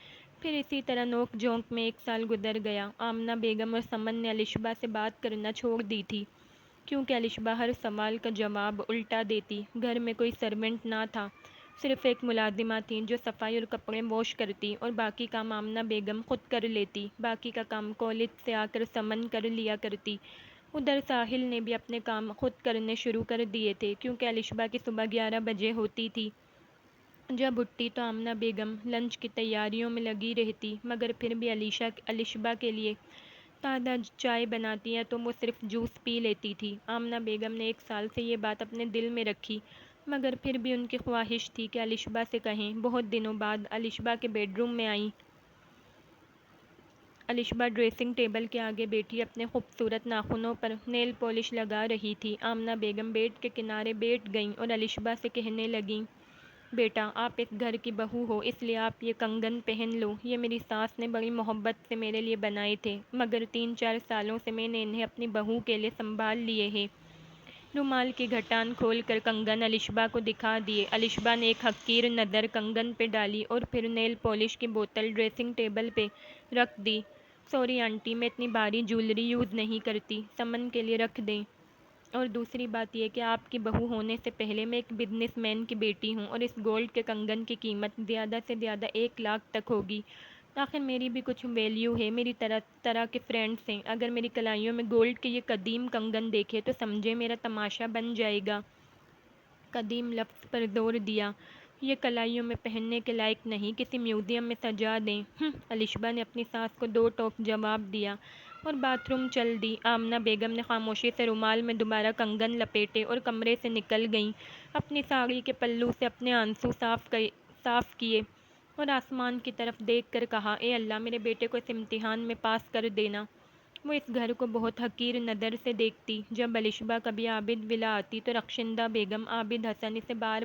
پھر اسی طرح نوک جھونک میں 1 سال گزر گیا۔ آمنہ بیگم اور سمن نے الشبا سے بات کرنا چھوڑ دی تھی، کیونکہ الشبا ہر سوال کا جواب الٹا دیتی۔ گھر میں کوئی سرونٹ نہ تھا، صرف ایک ملازمہ تھی جو صفائی اور کپڑے واش کرتی، اور باقی کام آمنہ بیگم خود کر لیتی۔ باقی کا کام کالج سے آ کر سمن کر لیا کرتی۔ ادھر ساحل نے بھی اپنے کام خود کرنے شروع کر دیے تھے، کیونکہ الشبا کی صبح 11 بجے ہوتی تھی۔ جب اٹھتی تو آمنہ بیگم لنچ کی تیاریوں میں لگی رہتی، مگر پھر بھی الشبا کے لیے تازہ چائے بناتی یا تو وہ صرف جوس پی لیتی تھی۔ آمنہ بیگم نے 1 سال سے یہ بات اپنے دل میں رکھی، مگر پھر بھی ان کی خواہش تھی کہ الشبا سے کہیں۔ بہت دنوں بعد الشبا کے بیڈ روم میں آئیں۔ الشبا ڈریسنگ ٹیبل کے آگے بیٹھی اپنے خوبصورت ناخنوں پر نیل پالش لگا رہی تھی۔ آمنہ بیگم بیڈ کے کنارے بیٹھ گئیں اور الشبا سے کہنے لگیں، بیٹا، آپ اس گھر کی بہو ہو، اس لیے آپ یہ کنگن پہن لو۔ یہ میری ساس نے بڑی محبت سے میرے لیے بنائے تھے، مگر 3-4 سالوں سے میں نے انہیں اپنی بہو کے لیے سنبھال لیے ہیں۔ رومال کی گھٹان کھول کر کنگن الشبا کو دکھا دیے۔ الشبا نے ایک حقیر نظر کنگن پہ ڈالی اور پھر نیل پالش کی بوتل ڈریسنگ ٹیبل پہ رکھ دی۔ سوری آنٹی، میں اتنی بھاری جیولری یوز نہیں کرتی، سمن کے لیے رکھ دیں۔ اور دوسری بات یہ کہ آپ کی بہو ہونے سے پہلے میں ایک بزنس مین کی بیٹی ہوں، اور اس گولڈ کے کنگن کی قیمت زیادہ سے زیادہ 1 لاکھ تک ہوگی۔ آخر میری بھی کچھ ویلیو ہے، میری طرح طرح کے فرینڈس ہیں، اگر میری کلائیوں میں گولڈ کے یہ قدیم کنگن دیکھے تو سمجھے میرا تماشا بن جائے گا۔ قدیم لفظ پر زور دیا۔ یہ کلائیوں میں پہننے کے لائق نہیں، کسی میوزیم میں سجا دیں۔ الشبا نے اپنی ساس کو 2 ٹوک جواب دیا اور باتھ روم چل دی۔ آمنہ بیگم نے خاموشی سے رومال میں دوبارہ کنگن لپیٹے اور کمرے سے نکل گئیں۔ اپنی ساڑی کے پلو سے اپنے آنسو صاف کیے اور آسمان کی طرف دیکھ کر کہا، اے اللہ، میرے بیٹے کو اس امتحان میں پاس کر دینا۔ وہ اس گھر کو بہت حقیر نظر سے دیکھتی۔ جب الشبا کبھی عابد ولا آتی تو رخشندہ بیگم، عابد حسن اسے بار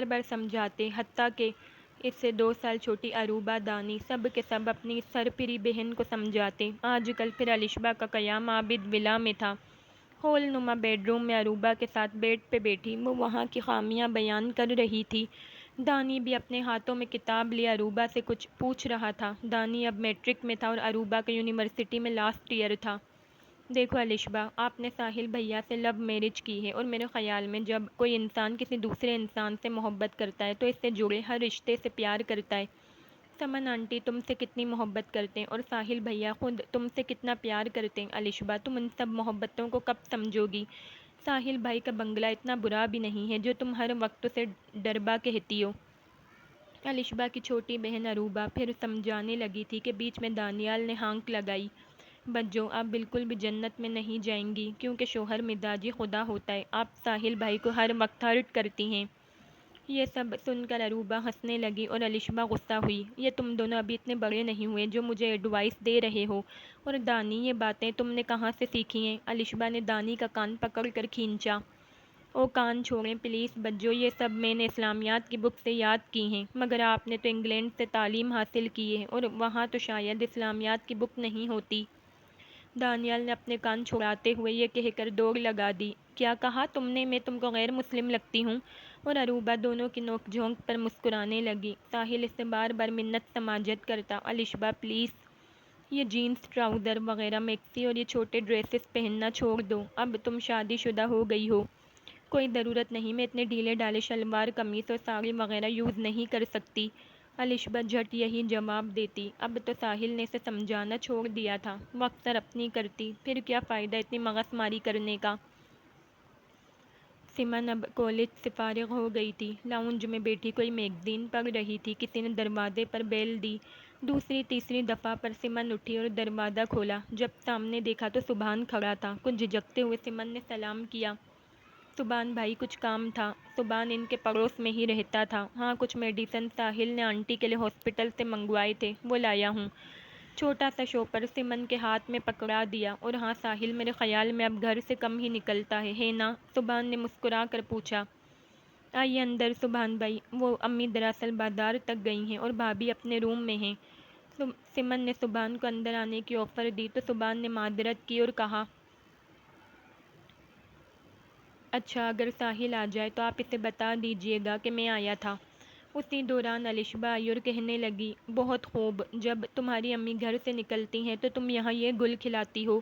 بار سمجھاتے، حتیٰ کہ اس سے 2 سال چھوٹی عروبہ دانی، سب کے سب اپنی سرپری بہن کو سمجھاتے۔ آج کل پھر الشبا کا قیام عابد ولا میں تھا۔ ہال نما بیڈ روم میں عروبہ کے ساتھ بیڈ پہ بیٹھی وہ وہاں کی خامیاں بیان کر رہی تھی۔ دانی بھی اپنے ہاتھوں میں کتاب لیا اروبا سے کچھ پوچھ رہا تھا۔ دانی اب میٹرک میں تھا اور اروبا کا یونیورسٹی میں لاسٹ ایئر تھا۔ دیکھو الشبا، آپ نے ساحل بھیا سے لو میرج کی ہے اور میرے خیال میں جب کوئی انسان کسی دوسرے انسان سے محبت کرتا ہے تو اس سے جڑے ہر رشتے سے پیار کرتا ہے۔ سمن آنٹی تم سے کتنی محبت کرتے ہیں اور ساحل بھیا خود تم سے کتنا پیار کرتے ہیں۔ الشبا، تم ان سب محبتوں کو کب سمجھو گی؟ ساحل بھائی کا بنگلہ اتنا برا بھی نہیں ہے جو تم ہر وقت اسے ڈربا کہتی ہو۔ الشبا کی چھوٹی بہن اروبا پھر سمجھانے لگی تھی کہ بیچ میں دانیال نے ہانک لگائی۔ بجو، آپ بالکل بھی جنت میں نہیں جائیں گی کیونکہ شوہر مزاجی خدا ہوتا ہے۔ آپ ساحل بھائی کو ہر وقت ہرٹ کرتی ہیں۔ یہ سب سن کر اروبا ہنسنے لگی اور الشبا غصہ ہوئی۔ یہ تم دونوں ابھی اتنے بڑے نہیں ہوئے جو مجھے ایڈوائس دے رہے ہو۔ اور دانی، یہ باتیں تم نے کہاں سے سیکھی ہیں؟ الشبا نے دانی کا کان پکڑ کر کھینچا۔ او کان چھوڑیں پلیز بجو، یہ سب میں نے اسلامیات کی بک سے یاد کی ہیں۔ مگر آپ نے تو انگلینڈ سے تعلیم حاصل کی ہے اور وہاں تو شاید اسلامیات کی بک نہیں ہوتی۔ دانیال نے اپنے کان چھڑاتے ہوئے یہ کہہ کر دوڑ لگا دی۔ کیا کہا تم نے؟ میں تم کو غیر مسلم لگتی ہوں؟ اور اروبا دونوں کی نوک جھونک پر مسکرانے لگی۔ ساحل اس سے بار بار منت سماجت کرتا۔ الشبا پلیز، یہ جینز ٹراؤزر وغیرہ میکسی اور یہ چھوٹے ڈریسز پہننا چھوڑ دو۔ اب تم شادی شدہ ہو گئی ہو۔ کوئی ضرورت نہیں، میں اتنے ڈھیلے ڈھالے شلوار قمیص اور ساڑی وغیرہ یوز نہیں کر سکتی۔ الشبا جھٹ یہی جواب دیتی۔ اب تو ساحل نے اسے سمجھانا چھوڑ دیا تھا، وہ اکثر اپنی کرتی، پھر کیا فائدہ اتنی مغص ماری کرنے کا۔ سمن اب کالج سے فارغ ہو گئی تھی، لاؤنج میں بیٹھی کوئی میگزین پڑھ رہی تھی۔ کسی نے دروازے پر بیل دی۔ دوسری تیسری دفعہ پر سمن اٹھی اور دروازہ کھولا۔ جب سامنے دیکھا تو سبحان کھڑا تھا۔ کچھ جھجکتے ہوئے سمن نے سلام کیا۔ سبحان بھائی، کچھ کام تھا؟ سبحان ان کے پڑوس میں ہی رہتا تھا۔ ہاں، کچھ میڈیسن ساحل نے آنٹی کے لیے ہاسپٹل سے منگوائے تھے، وہ لایا ہوں۔ چھوٹا سا شوپر سمن کے ہاتھ میں پکڑا دیا۔ اور ہاں ساحل، میرے خیال میں اب گھر سے کم ہی نکلتا ہے نا؟ سبحان نے مسکرا کر پوچھا۔ آئیے اندر سبحان بھائی، وہ امی دراصل بازار تک گئی ہیں اور بھابھی اپنے روم میں ہیں۔ سمن نے سبحان کو اندر آنے کی آفر دی تو سبحان نے معذرت کی اور کہا، اچھا اگر ساحل آ جائے تو آپ اسے بتا دیجیے گا کہ میں آیا تھا۔ اسی دوران الشبا آئی اور کہنے لگی، بہت خوب، جب تمہاری امی گھر سے نکلتی ہیں تو تم یہاں یہ گل کھلاتی ہو۔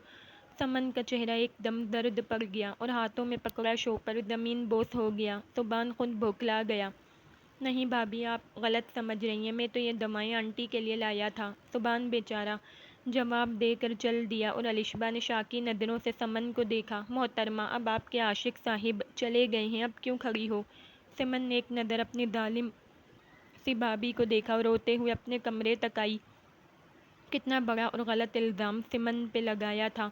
سمن کا چہرہ ایک دم زرد پڑ گیا اور ہاتھوں میں پکڑا شوپر زمین بوس ہو گیا۔ سبحان خود بھوکلا گیا۔ نہیں بھابھی، آپ غلط سمجھ رہی ہیں، میں تو یہ دوائیں آنٹی کے لیے لایا تھا۔ سبحان بیچارہ جواب دے کر چل دیا اور الشبا نے شاکی نظروں سے سمن کو دیکھا۔ محترمہ، اب آپ کے عاشق صاحب چلے گئے ہیں، اب کیوں کھڑی ہو؟ سمن نے ایک نظر اپنی ظالم سی بھابھی کو دیکھا اور روتے ہوئے اپنے کمرے تک آئی۔ کتنا بڑا اور غلط الزام سمن پہ لگایا تھا۔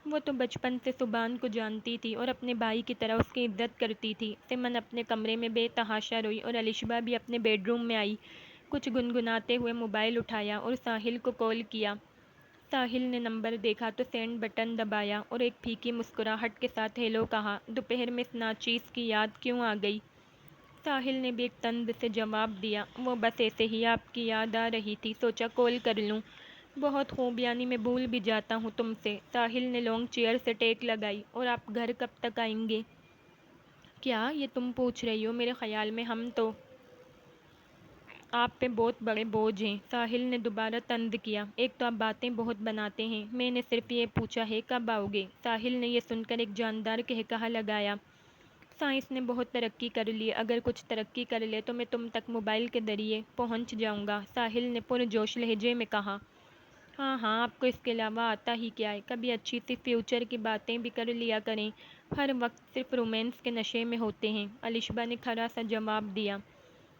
وہ تو بچپن سے سبحان کو جانتی تھی اور اپنے بھائی کی طرح اس کی عزت کرتی تھی۔ سمن اپنے کمرے میں بے تحاشا روئی اور الشبا بھی اپنے بیڈ روم میں آئی۔ کچھ گنگناتے ہوئے موبائل اٹھایا اور ساحل کو کال کیا۔ ساحل نے نمبر دیکھا تو سینڈ بٹن دبایا اور ایک پھیکی مسکراہٹ کے ساتھ ہیلو کہا۔ دوپہر میں اس ناچیز کی یاد کیوں آ گئی؟ ساحل نے بھی ایک طنز سے جواب دیا، وہ بس ایسے ہی آپ کی یاد آ رہی تھی، سوچا کال کر لوں۔ بہت خوب، یعنی میں بھول بھی جاتا ہوں تم سے۔ ساحل نے لانگ چیئر سے ٹیک لگائی۔ اور آپ گھر کب تک آئیں گے؟ کیا یہ تم پوچھ رہی ہو؟ میرے خیال میں ہم تو آپ پہ بہت بڑے بوجھ ہیں۔ ساحل نے دوبارہ طنز کیا۔ ایک تو آپ باتیں بہت بناتے ہیں، میں نے صرف یہ پوچھا ہے کب آؤ گے؟ ساحل نے یہ سن کر ایک جاندار قہقہہ لگایا۔ سائنس نے بہت ترقی کر لی ہے، اگر کچھ ترقی کر لے تو میں تم تک موبائل کے ذریعے پہنچ جاؤں گا، ساحل نے پرجوش لہجے میں کہا۔ ہاں ہاں، آپ کو اس کے علاوہ آتا ہی کیا ہے؟ کبھی اچھی سی فیوچر کی باتیں بھی کر لیا کریں، ہر وقت صرف رومانس کے نشے میں ہوتے ہیں۔ الشبا نے کھرا سا جواب دیا۔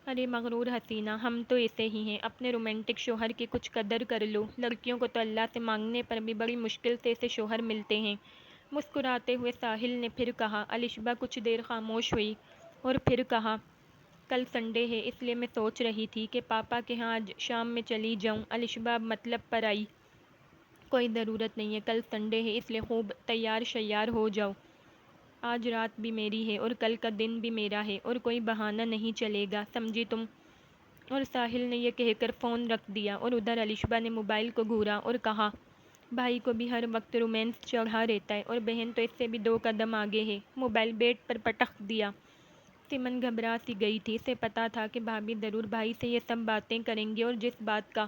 ارے مغرور حسینہ، ہم تو ایسے ہی ہیں، اپنے رومانٹک شوہر کی کچھ قدر کر لو، لڑکیوں کو تو اللہ سے مانگنے پر بھی بڑی مشکل سے ایسے شوہر ملتے ہیں۔ مسکراتے ہوئے ساحل نے پھر کہا۔ الشبا کچھ دیر خاموش ہوئی اور پھر کہا، کل سنڈے ہے اس لیے میں سوچ رہی تھی کہ پاپا کے ہاں آج شام میں چلی جاؤں۔ الشبا اب مطلب پر آئی۔ کوئی ضرورت نہیں ہے، کل سنڈے ہے اس لیے خوب تیار شیار ہو جاؤ، آج رات بھی میری ہے اور کل کا دن بھی میرا ہے اور کوئی بہانہ نہیں چلے گا، سمجھی تم؟ اور ساحل نے یہ کہہ کر فون رکھ دیا اور ادھر الشبا نے موبائل کو گھورا اور کہا، بھائی کو بھی ہر وقت رومانس چڑھا رہتا ہے اور بہن تو اس سے بھی 2 قدم آگے ہے۔ موبائل بیڈ پر پٹخ دیا۔ سمن گھبرا سی گئی تھی، اسے پتا تھا کہ بھابھی ضرور بھائی سے یہ سب باتیں کریں گی اور جس بات کا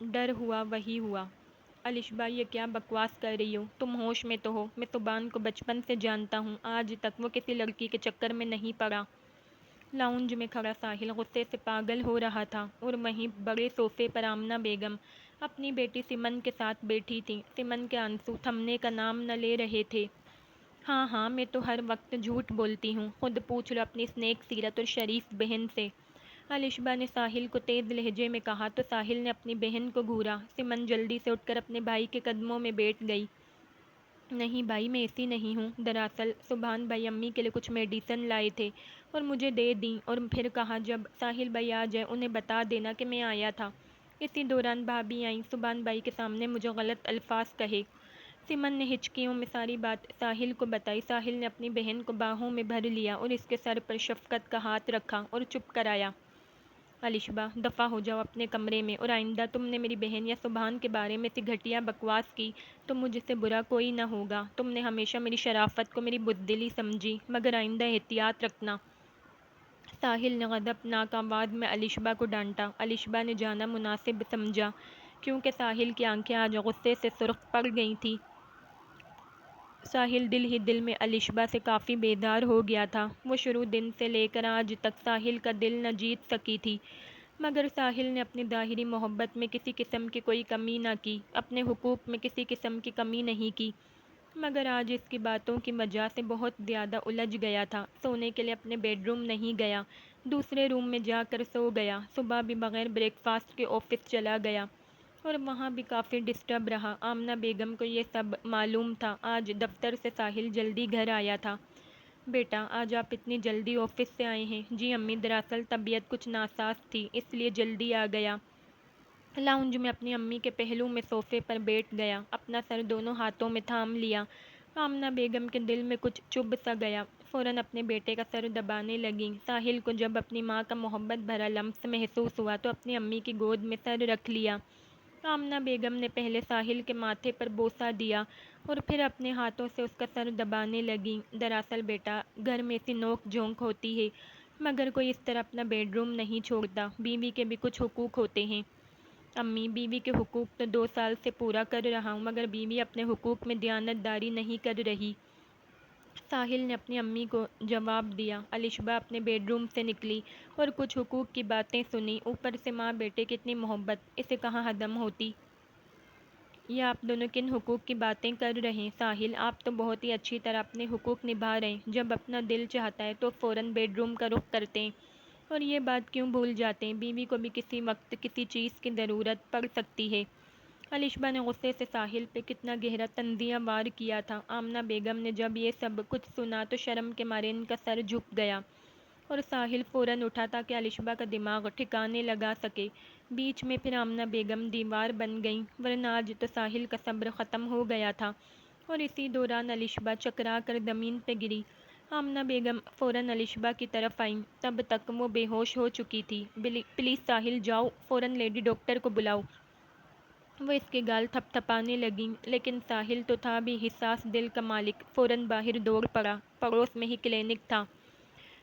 ڈر ہوا وہی ہوا۔ الشبہ یہ کیا بکواس کر رہی ہو؟ تم ہوش میں تو ہو؟ میں صبحان کو بچپن سے جانتا ہوں، آج تک وہ کسی لڑکی کے چکر میں نہیں پڑا۔ لاؤنج میں کھڑا ساحل غصے سے پاگل ہو رہا تھا اور وہیں بڑے صوفے پر آمنہ بیگم اپنی بیٹی سمن کے ساتھ بیٹھی تھیں۔ سمن کے آنسو تھمنے کا نام نہ لے رہے تھے۔ ہاں ہاں، میں تو ہر وقت جھوٹ بولتی ہوں، خود پوچھ لو اپنی اس نیک سیرت اور شریف بہن سے۔ الشبہ نے ساحل کو تیز لہجے میں کہا تو ساحل نے اپنی بہن کو گھورا۔ سمن جلدی سے اٹھ کر اپنے بھائی کے قدموں میں بیٹھ گئی۔ نہیں بھائی، میں ایسی نہیں ہوں، دراصل سبحان بھائی امی کے لیے کچھ میڈیسن لائے تھے اور مجھے دے دیں اور پھر کہا جب ساحل بھائی آ جائے انہیں بتا دینا کہ میں آیا تھا۔ اسی دوران بھابھی آئیں، سبحان بھائی کے سامنے مجھے غلط الفاظ کہے۔ سمن نے ہچکیوں میں ساری بات ساحل کو بتائی۔ ساحل نے اپنی بہن کو باہوں میں بھر لیا اور اس کے سر پر شفقت کا ہاتھ رکھا اور چپ کرایا۔ الشبہ، دفع ہو جاؤ اپنے کمرے میں، اور آئندہ تم نے میری بہن یا سبحان کے بارے میں ایسی گھٹیا بکواس کی تو مجھ سے برا کوئی نہ ہوگا۔ تم نے ہمیشہ میری شرافت کو میری بزدلی سمجھی، مگر آئندہ احتیاط رکھنا۔ ساحل نے غضبناک آواز میں الشبہ کو ڈانٹا۔ الشبہ نے جانا مناسب سمجھا کیونکہ ساحل کی آنکھیں آج غصے سے سرخ پڑ گئی تھیں۔ ساحل دل ہی دل میں الشبہ سے کافی بیزار ہو گیا تھا۔ وہ شروع دن سے لے کر آج تک ساحل کا دل نہ جیت سکی تھی، مگر ساحل نے اپنی ظاہری محبت میں کسی قسم کی کوئی کمی نہ کی، اپنے حقوق میں کسی قسم کی کمی نہیں کی، مگر آج اس کی باتوں کی وجہ سے بہت زیادہ الجھ گیا تھا۔ سونے کے لیے اپنے بیڈ روم نہیں گیا، دوسرے روم میں جا کر سو گیا۔ صبح بھی بغیر بریک فاسٹ کے آفس چلا گیا اور وہاں بھی کافی ڈسٹرب رہا۔ آمنہ بیگم کو یہ سب معلوم تھا۔ آج دفتر سے ساحل جلدی گھر آیا تھا۔ بیٹا، آج آپ اتنی جلدی آفس سے آئے ہیں؟ جی امی، دراصل طبیعت کچھ ناساز تھی اس لیے جلدی آ گیا۔ لاؤنج میں اپنی امی کے پہلو میں صوفے پر بیٹھ گیا، اپنا سر دونوں ہاتھوں میں تھام لیا۔ آمنہ بیگم کے دل میں کچھ چبھ سا گیا، فوراً اپنے بیٹے کا سر دبانے لگیں۔ ساحل کو جب اپنی ماں کا محبت بھرا لمس محسوس ہوا تو اپنی امی کی گود میں سر رکھ لیا۔ آمنہ بیگم نے پہلے ساحل کے ماتھے پر بوسہ دیا اور پھر اپنے ہاتھوں سے اس کا سر دبانے لگیں۔ دراصل بیٹا، گھر میں ایسی نوک جھونک ہوتی ہے، مگر کوئی اس طرح اپنا بیڈ روم نہیں چھوڑتا۔ بیوی کے بھی کچھ حقوق ہوتے ہیں۔ امی، بیوی کے حقوق تو 2 سال سے پورا کر رہا ہوں، مگر بیوی اپنے حقوق میں دیانت داری نہیں کر رہی۔ ساحل نے اپنی امی کو جواب دیا۔ الشبہ اپنے بیڈ روم سے نکلی اور کچھ حقوق کی باتیں سنی۔ اوپر سے ماں بیٹے کی اتنی محبت، اسے کہاں ہضم ہوتی؟ یہ آپ دونوں کن حقوق کی باتیں کر رہے ہیں ساحل؟ آپ تو بہت ہی اچھی طرح اپنے حقوق نبھا رہے ہیں، جب اپنا دل چاہتا ہے تو فوراً بیڈ روم کا رخ کرتے ہیں اور یہ بات کیوں بھول جاتے ہیں بیوی کو بھی کسی وقت کسی چیز کی ضرورت پڑ سکتی ہے۔ الشبہ نے غصے سے ساحل پہ کتنا گہرا طنزیہ وار کیا تھا۔ آمنہ بیگم نے جب یہ سب کچھ سنا تو شرم کے مارے ان کا سر جھک گیا اور ساحل فوراً اٹھا تاکہ الشبہ کا دماغ ٹھکانے لگا سکے۔ بیچ میں پھر آمنہ بیگم دیوار بن گئیں، ورنہ آج تو ساحل کا صبر ختم ہو گیا تھا اور اسی دوران الشبہ چکرا کر زمین پہ گری۔ آمنہ بیگم فوراً الشبہ کی طرف آئیں، تب تک وہ بے ہوش ہو چکی تھی۔ پلیز ساحل، جاؤ، فوراً لیڈی ڈاکٹر کو بلاؤ۔ وہ اس کے گال تھپ تھپانے لگیں، لیکن ساحل تو تھا بھی حساس دل کا مالک، فوراً باہر دوڑ پڑا۔ پڑوس میں ہی کلینک تھا۔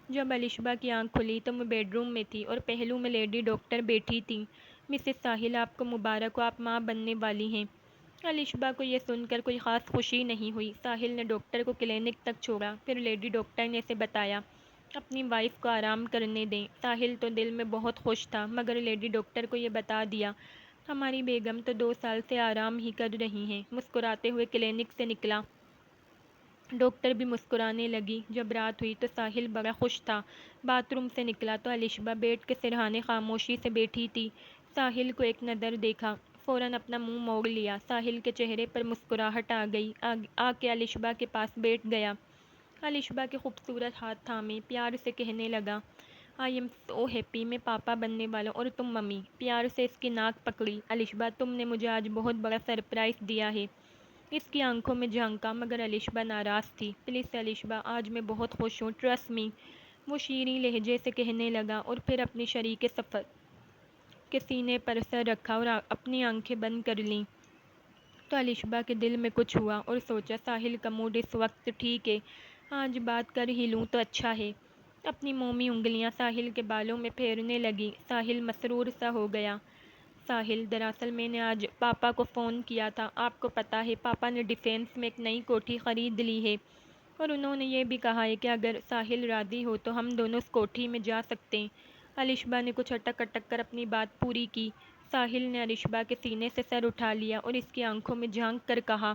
جب الشبہ کی آنکھ کھلی تو وہ بیڈ روم میں تھی اور پہلو میں لیڈی ڈاکٹر بیٹھی تھیں۔ مسز ساحل، آپ کو مبارک ہو، آپ ماں بننے والی ہیں۔ الشبہ کو یہ سن کر کوئی خاص خوشی نہیں ہوئی۔ ساحل نے ڈاکٹر کو کلینک تک چھوڑا، پھر لیڈی ڈاکٹر نے اسے بتایا اپنی وائف کو آرام کرنے دیں۔ ساحل تو دل میں بہت خوش تھا، مگر لیڈی ڈاکٹر کو یہ بتا دیا ہماری بیگم تو 2 سال سے آرام ہی کر رہی ہیں۔ مسکراتے ہوئے کلینک سے نکلا۔ ڈاکٹر بھی مسکرانے لگی۔ جب رات ہوئی تو ساحل بڑا خوش تھا۔ باتھ روم سے نکلا تو الشبہ بیڈ کے سرہانے خاموشی سے بیٹھی تھی۔ ساحل کو ایک نظر دیکھا، فوراً اپنا منہ موڑ لیا۔ ساحل کے چہرے پر مسکراہٹ آ گئی، آ کے الشبہ کے پاس بیٹھ گیا۔ الشبہ کے خوبصورت ہاتھ تھامے پیار سے کہنے لگا آئی ایم سو ہیپی، میں پاپا بننے والا ہوں اور تم ممی۔ پیار سے اس کی ناک پکڑی۔ الشبہ، تم نے مجھے آج بہت بڑا سرپرائز دیا ہے۔ اس کی آنکھوں میں جھانکا، مگر الشبہ ناراض تھی۔ پلیز الشبہ، آج میں بہت خوش ہوں، ٹرسٹ می، وہ شیریں لہجے سے کہنے لگا اور پھر اپنی شریک سفر کے سینے پر سر رکھا اور اپنی آنکھیں بند کر لیں۔ تو الشبا کے دل میں کچھ ہوا اور سوچا ساحل کا موڈ اس وقت ٹھیک ہے، آج بات کر ہی لوں تو اچھا ہے۔ اپنی مومی انگلیاں ساحل کے بالوں میں پھیرنے لگی۔ ساحل مسرور سا ہو گیا۔ ساحل، دراصل میں نے آج پاپا کو فون کیا تھا، آپ کو پتہ ہے پاپا نے ڈیفینس میں ایک نئی کوٹھی خرید لی ہے اور انہوں نے یہ بھی کہا ہے کہ اگر ساحل راضی ہو تو ہم دونوں اس کوٹھی میں جا سکتے ہیں۔ الشبا نے کچھ اٹک اٹک کر اپنی بات پوری کی۔ ساحل نے الشبا کے سینے سے سر اٹھا لیا اور اس کی آنکھوں میں جھانک کر کہا،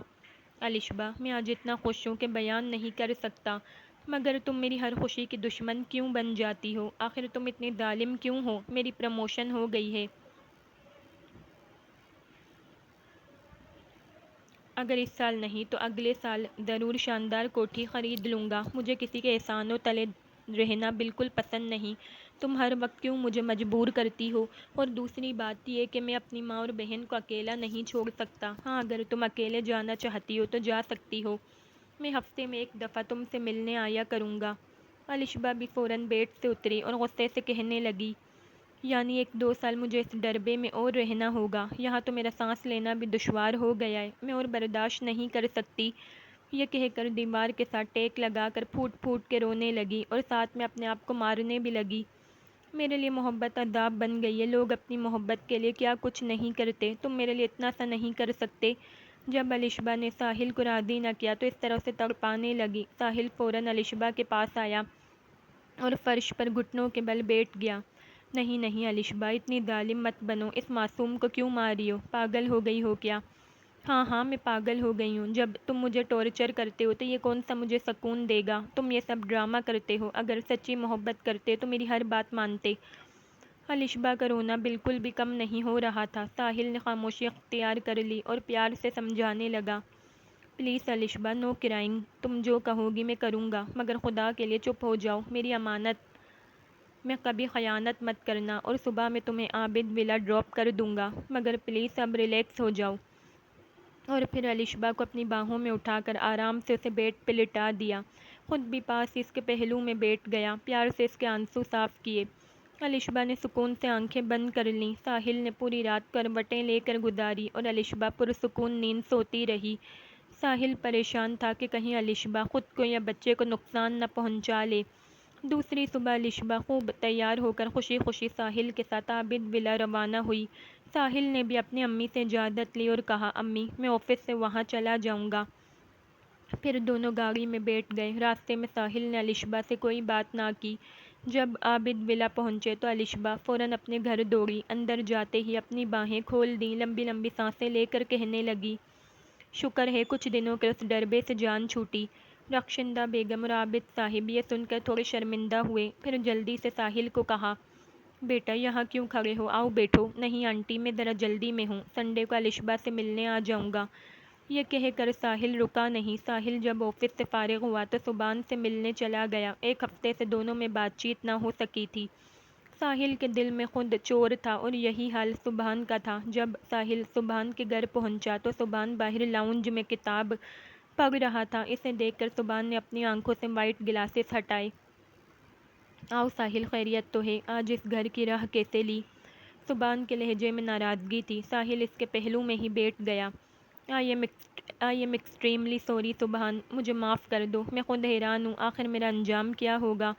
الشبا، میں آج اتنا خوش ہوں کہ بیان نہیں کر سکتا، مگر تم میری ہر خوشی کی دشمن کیوں بن جاتی ہو؟ آخر تم اتنی ظالم کیوں ہو؟ میری پروموشن ہو گئی ہے۔ اگر اس سال نہیں تو اگلے سال ضرور شاندار کوٹھی خرید لوں گا۔ مجھے کسی کے احسانوں تلے رہنا بالکل پسند نہیں۔ تم ہر وقت کیوں مجھے مجبور کرتی ہو؟ اور دوسری بات یہ کہ میں اپنی ماں اور بہن کو اکیلا نہیں چھوڑ سکتا۔ ہاں، اگر تم اکیلے جانا چاہتی ہو تو جا سکتی ہو۔ میں ہفتے میں ایک دفعہ تم سے ملنے آیا کروں گا۔ الشبا بھی فوراً بیڈ سے اتری اور غصے سے کہنے لگی، یعنی 1-2 سال مجھے اس ڈربے میں اور رہنا ہوگا؟ یہاں تو میرا سانس لینا بھی دشوار ہو گیا ہے، میں اور برداشت نہیں کر سکتی۔ یہ کہہ کر دیوار کے ساتھ ٹیک لگا کر پھوٹ پھوٹ کے رونے لگی اور ساتھ میں اپنے آپ کو مارنے بھی لگی۔ میرے لیے محبت عذاب بن گئی ہے۔ لوگ اپنی محبت کے لیے کیا کچھ نہیں کرتے، تم میرے لیے اتنا سا نہیں کر سکتے؟ جب الشبا نے ساحل کو راضی نہ کیا تو اس طرح سے تڑپانے لگی۔ ساحل فوراً الشبا کے پاس آیا اور فرش پر گھٹنوں کے بل بیٹھ گیا۔ نہیں نہیں الشبا، اتنی ظالم مت بنو، اس معصوم کو کیوں مار رہی ہو؟ پاگل ہو گئی ہو کیا؟ ہاں ہاں، میں پاگل ہو گئی ہوں۔ جب تم مجھے ٹارچر کرتے ہو تو یہ کون سا مجھے سکون دے گا؟ تم یہ سب ڈرامہ کرتے ہو، اگر سچی محبت کرتے تو میری ہر بات مانتے۔ الشبا کا رونا بالکل بھی کم نہیں ہو رہا تھا۔ ساحل نے خاموشی اختیار کر لی اور پیار سے سمجھانے لگا، پلیز الشبا، نو کرائنگ، تم جو کہو گی میں کروں گا، مگر خدا کے لیے چپ ہو جاؤ، میری امانت، میں کبھی خیانت مت کرنا، اور صبح میں تمہیں عابد ولا ڈراپ کر دوں گا، مگر پلیز اب ریلیکس ہو جاؤ۔ اور پھر الشبا کو اپنی باہوں میں اٹھا کر آرام سے اسے بیڈ پہ لٹا دیا، خود بھی پاس اس کے پہلو میں بیٹھ گیا، پیار سے اس کے آنسو صاف کیے۔ الشبا نے سکون سے آنکھیں بند کر لیں۔ ساحل نے پوری رات کروٹیں لے کر گزاری اور الشبا پرسکون نیند سوتی رہی۔ ساحل پریشان تھا کہ کہیں الشبا خود کو یا بچے کو نقصان نہ پہنچا لے۔ دوسری صبح الشبا خوب تیار ہو کر خوشی خوشی ساحل کے ساتھ عابد ولا روانہ ہوئی۔ ساحل نے بھی اپنی امی سے اجازت لی اور کہا، امی، میں آفس سے وہاں چلا جاؤں گا۔ پھر دونوں گاڑی میں بیٹھ گئے۔ راستے میں ساحل نے الشبا سے کوئی بات نہ کی۔ جب عابد ولا پہنچے تو الشبا فوراً اپنے گھر دوڑی۔ اندر جاتے ہی اپنی باہیں کھول دیں، لمبی لمبی سانسیں لے کر کہنے لگی، شکر ہے کچھ دنوں کے اس ڈربے سے جان چھوٹی۔ رخشندہ بیگم اور عابد صاحب یہ سن کر تھوڑے شرمندہ ہوئے، پھر جلدی سے ساحل کو کہا، بیٹا یہاں کیوں کھڑے ہو، آؤ بیٹھو۔ نہیں آنٹی، میں ذرا جلدی میں ہوں، سنڈے کو الشبا سے ملنے آ جاؤں گا۔ یہ کہہ کر ساحل رکا نہیں۔ ساحل جب آفس سے فارغ ہوا تو سبحان سے ملنے چلا گیا۔ ایک ہفتے سے دونوں میں بات چیت نہ ہو سکی تھی۔ ساحل کے دل میں خود چور تھا اور یہی حال سبحان کا تھا۔ جب ساحل سبحان کے گھر پہنچا تو سبحان باہر لاؤنج میں کتاب پڑھ رہا تھا۔ اسے دیکھ کر سبحان نے اپنی آنکھوں سے وائٹ گلاسز ہٹائے۔ آؤ ساحل، خیریت تو ہے؟ آج اس گھر کی راہ کیسے لی؟ سبحان کے لہجے میں ناراضگی تھی۔ ساحل اس کے پہلو میں ہی بیٹھ گیا۔ آئی ایم ایکسٹریملی سوری سبحان، مجھے معاف کر دو، میں خود حیران ہوں، آخر میرا انجام کیا ہوگا؟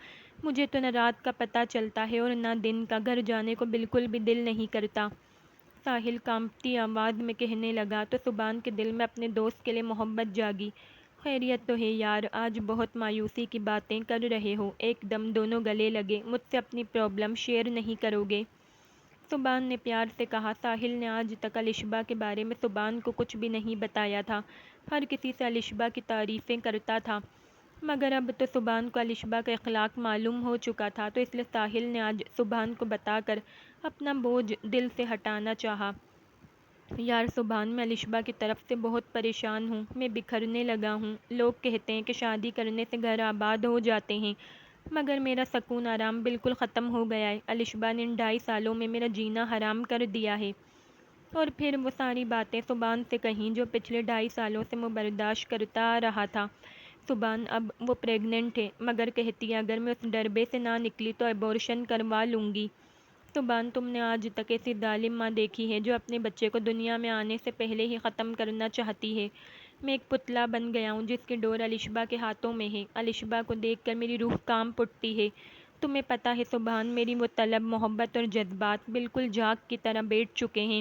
مجھے تو نہ رات کا پتہ چلتا ہے اور نہ دن کا، گھر جانے کو بالکل بھی دل نہیں کرتا۔ ساحل کانپتی آواز میں کہنے لگا تو سبحان کے دل میں اپنے دوست کے لیے محبت جاگی۔ خیریت تو ہے یار، آج بہت مایوسی کی باتیں کر رہے ہو۔ ایک دم دونوں گلے لگے۔ مجھ سے اپنی پرابلم شیئر نہیں کرو گے؟ سبحان نے پیار سے کہا۔ ساحل نے آج تک الشبا کے بارے میں سبحان کو کچھ بھی نہیں بتایا تھا، ہر کسی سے الشبا کی تعریفیں کرتا تھا، مگر اب تو سبحان کو الشبا کا اخلاق معلوم ہو چکا تھا، تو اس لیے ساحل نے آج سبحان کو بتا کر اپنا بوجھ دل سے ہٹانا چاہا۔ یار سبحان، میں الشبا کی طرف سے بہت پریشان ہوں، میں بکھرنے لگا ہوں۔ لوگ کہتے ہیں کہ شادی کرنے سے گھر آباد ہو جاتے ہیں، مگر میرا سکون آرام بالکل ختم ہو گیا ہے۔ الشبا نے ان 2.5 سالوں میں میرا جینا حرام کر دیا ہے۔ اور پھر وہ ساری باتیں سبحان سے کہیں جو پچھلے 2.5 سالوں سے وہ برداشت کرتا آ رہا تھا۔ سبحان، اب وہ پریگننٹ ہے، مگر کہتی ہے اگر میں اس ڈربے سے نہ نکلی تو ابورشن کروا لوں گی۔ سبحان، تم نے آج تک ایسی ظالم ماں دیکھی ہے جو اپنے بچے کو دنیا میں آنے سے پہلے ہی ختم کرنا چاہتی ہے؟ میں ایک پتلا بن گیا ہوں جس کی ڈور الشبا کے ہاتھوں میں ہے۔ الشبا کو دیکھ کر میری روح کانپ اٹھتی ہے۔ تمہیں پتہ ہے سبحان، میری وہ طلب، محبت اور جذبات بالکل جھاگ کی طرح بیٹھ چکے ہیں۔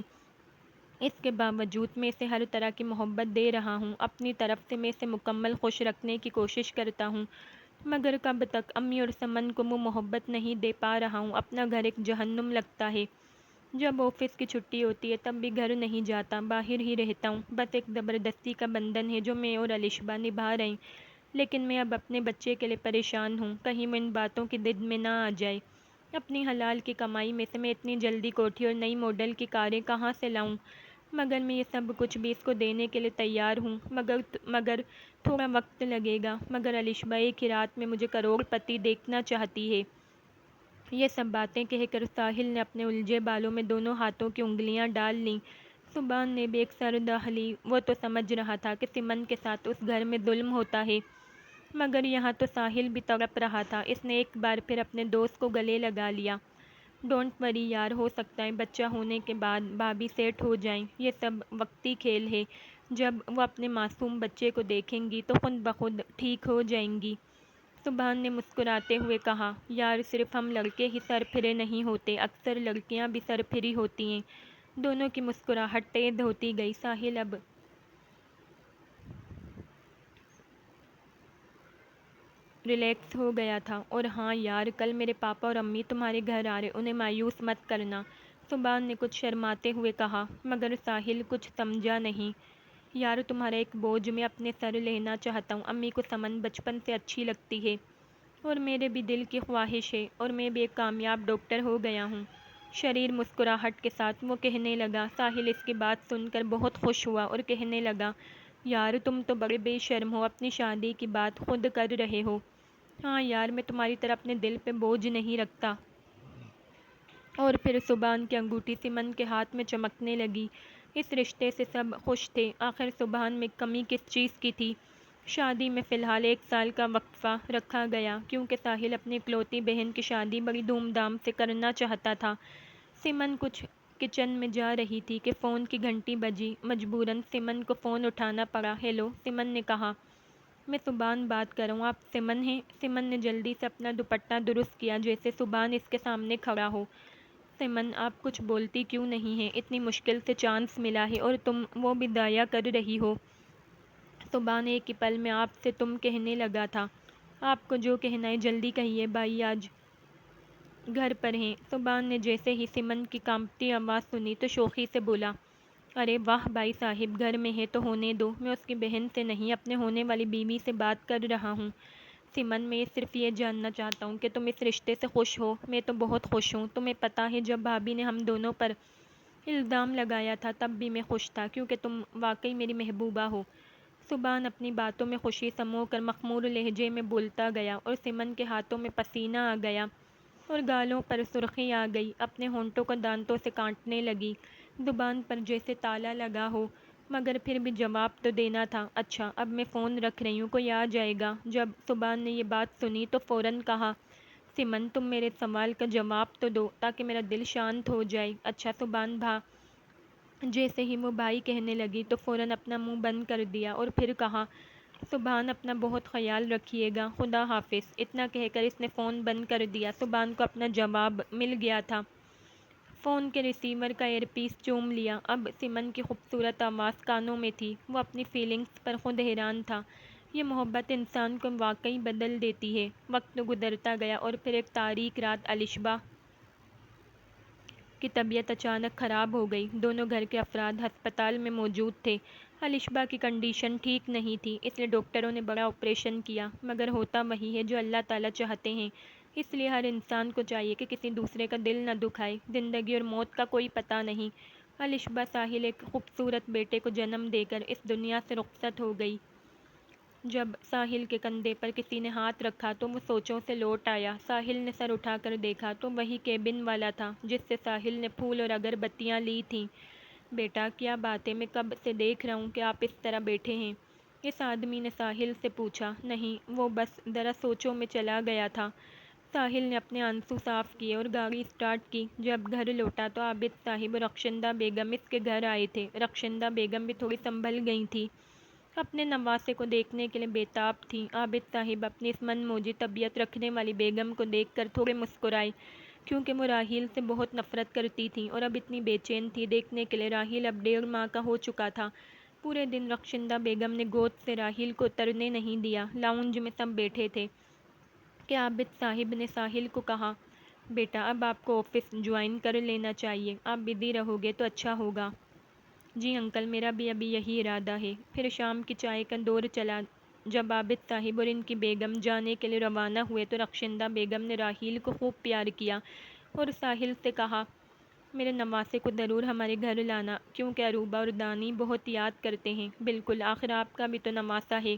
اس کے باوجود میں اسے ہر طرح کی محبت دے رہا ہوں، اپنی طرف سے میں اسے مکمل خوش رکھنے کی کوشش کرتا ہوں، مگر کب تک؟ امی اور سمن کو وہ محبت نہیں دے پا رہا ہوں۔ اپنا گھر ایک جہنم لگتا ہے۔ جب آفس کی چھٹی ہوتی ہے تب بھی گھر نہیں جاتا، باہر ہی رہتا ہوں۔ بس ایک زبردستی کا بندھن ہے جو میں اور الشبا نبھا رہے ہیں، لیکن میں اب اپنے بچے کے لیے پریشان ہوں، کہیں وہ ان باتوں کی ضد میں نہ آ جائے۔ اپنی حلال کی کمائی میں سے میں اتنی جلدی کوٹھی اور نئی ماڈل کی کاریں کہاں سے لاؤں؟ مگر میں یہ سب کچھ بھی اس کو دینے کے لیے تیار ہوں، مگر تھوڑا وقت لگے گا۔ مگر الشبا ایک ہی رات میں مجھے کروڑ پتی دیکھنا چاہتی ہے۔ یہ سب باتیں کہہ کر ساحل نے اپنے الجھے بالوں میں دونوں ہاتھوں کی انگلیاں ڈال لیں۔ سبحان نے بھی ایک سر دہلی۔ وہ تو سمجھ رہا تھا کہ سمن کے ساتھ اس گھر میں ظلم ہوتا ہے، مگر یہاں تو ساحل بھی تڑپ رہا تھا۔ اس نے ایک بار پھر اپنے دوست کو گلے لگا لیا۔ ڈونٹ وری یار، ہو سکتا ہے بچہ ہونے کے بعد بھابھی سیٹ ہو جائیں، یہ سب وقتی کھیل ہے۔ جب وہ اپنے معصوم بچے کو دیکھیں گی تو خود بخود ٹھیک ہو جائیں گی۔ سبحان نے مسکراتے ہوئے کہا، یار صرف ہم لڑکے ہی سر پھرے نہیں ہوتے، اکثر لڑکیاں بھی سر پھری ہوتی ہیں۔ دونوں کی مسکراہٹ تیز ہوتی گئی۔ ساحل اب ریلیکس ہو گیا تھا۔ اور ہاں یار، کل میرے پاپا اور امی تمہارے گھر آ رہے، انہیں مایوس مت کرنا۔ سبحان نے کچھ شرماتے ہوئے کہا، مگر ساحل کچھ سمجھا نہیں۔ یار تمہارا ایک بوجھ میں اپنے سر لینا چاہتا ہوں۔ امی کو سمن بچپن سے اچھی لگتی ہے اور میرے بھی دل کی خواہش ہے، اور میں بھی ایک کامیاب ڈاکٹر ہو گیا ہوں۔ شریر مسکراہٹ کے ساتھ وہ کہنے لگا۔ ساحل اس کی بات سن کر بہت خوش ہوا اور کہنے لگا، یار تم تو بڑے بے شرم ہو، اپنی شادی کی بات خود کر رہے ہو۔ ہاں یار، میں تمہاری طرح اپنے دل پہ بوجھ نہیں رکھتا۔ اور پھر سبحان کی انگوٹھی سمن کے ہاتھ میں چمکنے لگی۔ اس رشتے سے سب خوش تھے۔ آخر سبحان میں کمی کس چیز کی تھی؟ شادی میں فی الحال 1 سال کا وقفہ رکھا گیا، کیونکہ ساحل اپنی اکلوتی بہن کی شادی بڑی دھوم دھام سے کرنا چاہتا تھا۔ سمن کچھ کچن میں جا رہی تھی کہ فون کی گھنٹی بجی۔ مجبوراً سمن کو فون اٹھانا پڑا۔ ہیلو، سمن نے کہا۔ میں سبحان بات کر رہا ہوں، آپ سمن ہیں؟ سمن نے جلدی سے اپنا دوپٹہ درست کیا جیسے سبحان اس کے سامنے کھڑا ہو۔ سمن، آپ کچھ بولتی کیوں نہیں ہیں؟ اتنی مشکل سے چانس ملا ہے اور تم وہ بھی ضائع کر رہی ہو۔ سبحان ایک ہی پل میں آپ سے تم کہنے لگا تھا۔ آپ کو جو کہنا ہے جلدی کہیے، بھائی آج گھر پر ہیں۔ سبحان نے جیسے ہی سمن کی کانپتی آواز سنی تو شوخی سے بولا، ارے واہ بھائی صاحب، گھر میں ہے تو ہونے دو، میں اس کی بہن سے نہیں اپنے ہونے والی بیوی سے بات کر رہا ہوں۔ سمن، میں صرف یہ جاننا چاہتا ہوں کہ تم اس رشتے سے خوش ہو۔ میں تو بہت خوش ہوں۔ تمہیں پتہ ہے جب بھابھی نے ہم دونوں پر الزام لگایا تھا تب بھی میں خوش تھا، کیونکہ تم واقعی میری محبوبہ ہو۔ سبحان اپنی باتوں میں خوشی سمو کر مخمور لہجے میں بولتا گیا، اور سمن کے ہاتھوں میں پسینہ آ گیا اور گالوں پر سرخی آ گئی۔ اپنے ہونٹوں کو دانتوں سے کاٹنے لگی، زبان پر جیسے تالا لگا ہو، مگر پھر بھی جواب تو دینا تھا۔ اچھا، اب میں فون رکھ رہی ہوں، کوئی آ جائے گا۔ جب سبحان نے یہ بات سنی تو فوراً کہا، سمن تم میرے سوال کا جواب تو دو تاکہ میرا دل شانت ہو جائے۔ اچھا سبحان بھا۔ جیسے ہی وہ بھائی کہنے لگی تو فوراً اپنا منہ بند کر دیا اور پھر کہا، سبحان اپنا بہت خیال رکھیے گا، خدا حافظ۔ اتنا کہہ کر اس نے فون بند کر دیا۔ سبحان کو اپنا جواب مل گیا تھا۔ فون کے ریسیور کا ایئر پیس چوم لیا۔ اب سمن کی خوبصورت آواز کانوں میں تھی۔ وہ اپنی فیلنگز پر خود حیران تھا۔ یہ محبت انسان کو واقعی بدل دیتی ہے۔ وقت گزرتا گیا اور پھر ایک تاریک رات الشبا کی طبیعت اچانک خراب ہو گئی۔ دونوں گھر کے افراد ہسپتال میں موجود تھے۔ الشبا کی کنڈیشن ٹھیک نہیں تھی، اس لیے ڈاکٹروں نے بڑا آپریشن کیا، مگر ہوتا وہی ہے جو اللہ تعالیٰ چاہتے ہیں۔ اس لیے ہر انسان کو چاہیے کہ کسی دوسرے کا دل نہ دکھائے۔ زندگی اور موت کا کوئی پتہ نہیں۔ الشبا ساحل ایک خوبصورت بیٹے کو جنم دے کر اس دنیا سے رخصت ہو گئی۔ جب ساحل کے کندھے پر کسی نے ہاتھ رکھا تو وہ سوچوں سے لوٹ آیا۔ ساحل نے سر اٹھا کر دیکھا تو وہی کیبن والا تھا جس سے ساحل نے پھول اور اگر بتیاں لی تھیں۔ بیٹا کیا بات ہے، میں کب سے دیکھ رہا ہوں کہ آپ اس طرح بیٹھے ہیں؟ اس آدمی نے ساحل سے پوچھا۔ نہیں، وہ بس ذرا سوچوں میں چلا گیا تھا۔ ساحل نے اپنے آنسو صاف کیے اور گاڑی اسٹارٹ کی۔ جب گھر لوٹا تو عابد صاحب اور رخشندہ بیگم اس کے گھر آئے تھے۔ رخشندہ بیگم بھی تھوڑی سنبھل گئی تھی، اپنے نواسے کو دیکھنے کے لیے بےتاب تھیں۔ عابد صاحب اپنی اس من موجی طبیعت رکھنے والی بیگم کو دیکھ کر تھوڑے مسکرائے، کیونکہ وہ راحیل سے بہت نفرت کرتی تھیں اور اب اتنی بے چین تھی دیکھنے کے لیے۔ راحیل اب 1.5 ماہ کا ہو چکا تھا۔ پورے دن رخشندہ بیگم نے گود سے راحیل کو اترنے نہیں دیا۔ لاؤنج میں سب بیٹھے تھے کہ عابد صاحب نے ساحل کو کہا، بیٹا اب آپ کو آفس جوائن کر لینا چاہیے، آپ بزی رہو گے تو اچھا ہوگا۔ جی انکل، میرا بھی ابھی یہی ارادہ ہے۔ پھر شام کی چائے کا دور چلا۔ جب عابد صاحب اور ان کی بیگم جانے کے لیے روانہ ہوئے تو رخشندہ بیگم نے راحیل کو خوب پیار کیا اور ساحل سے کہا، میرے نواسے کو ضرور ہمارے گھر لانا، کیونکہ عروبہ اور دانی بہت یاد کرتے ہیں۔ بالکل، آخر آپ کا بھی تو نواسہ ہے،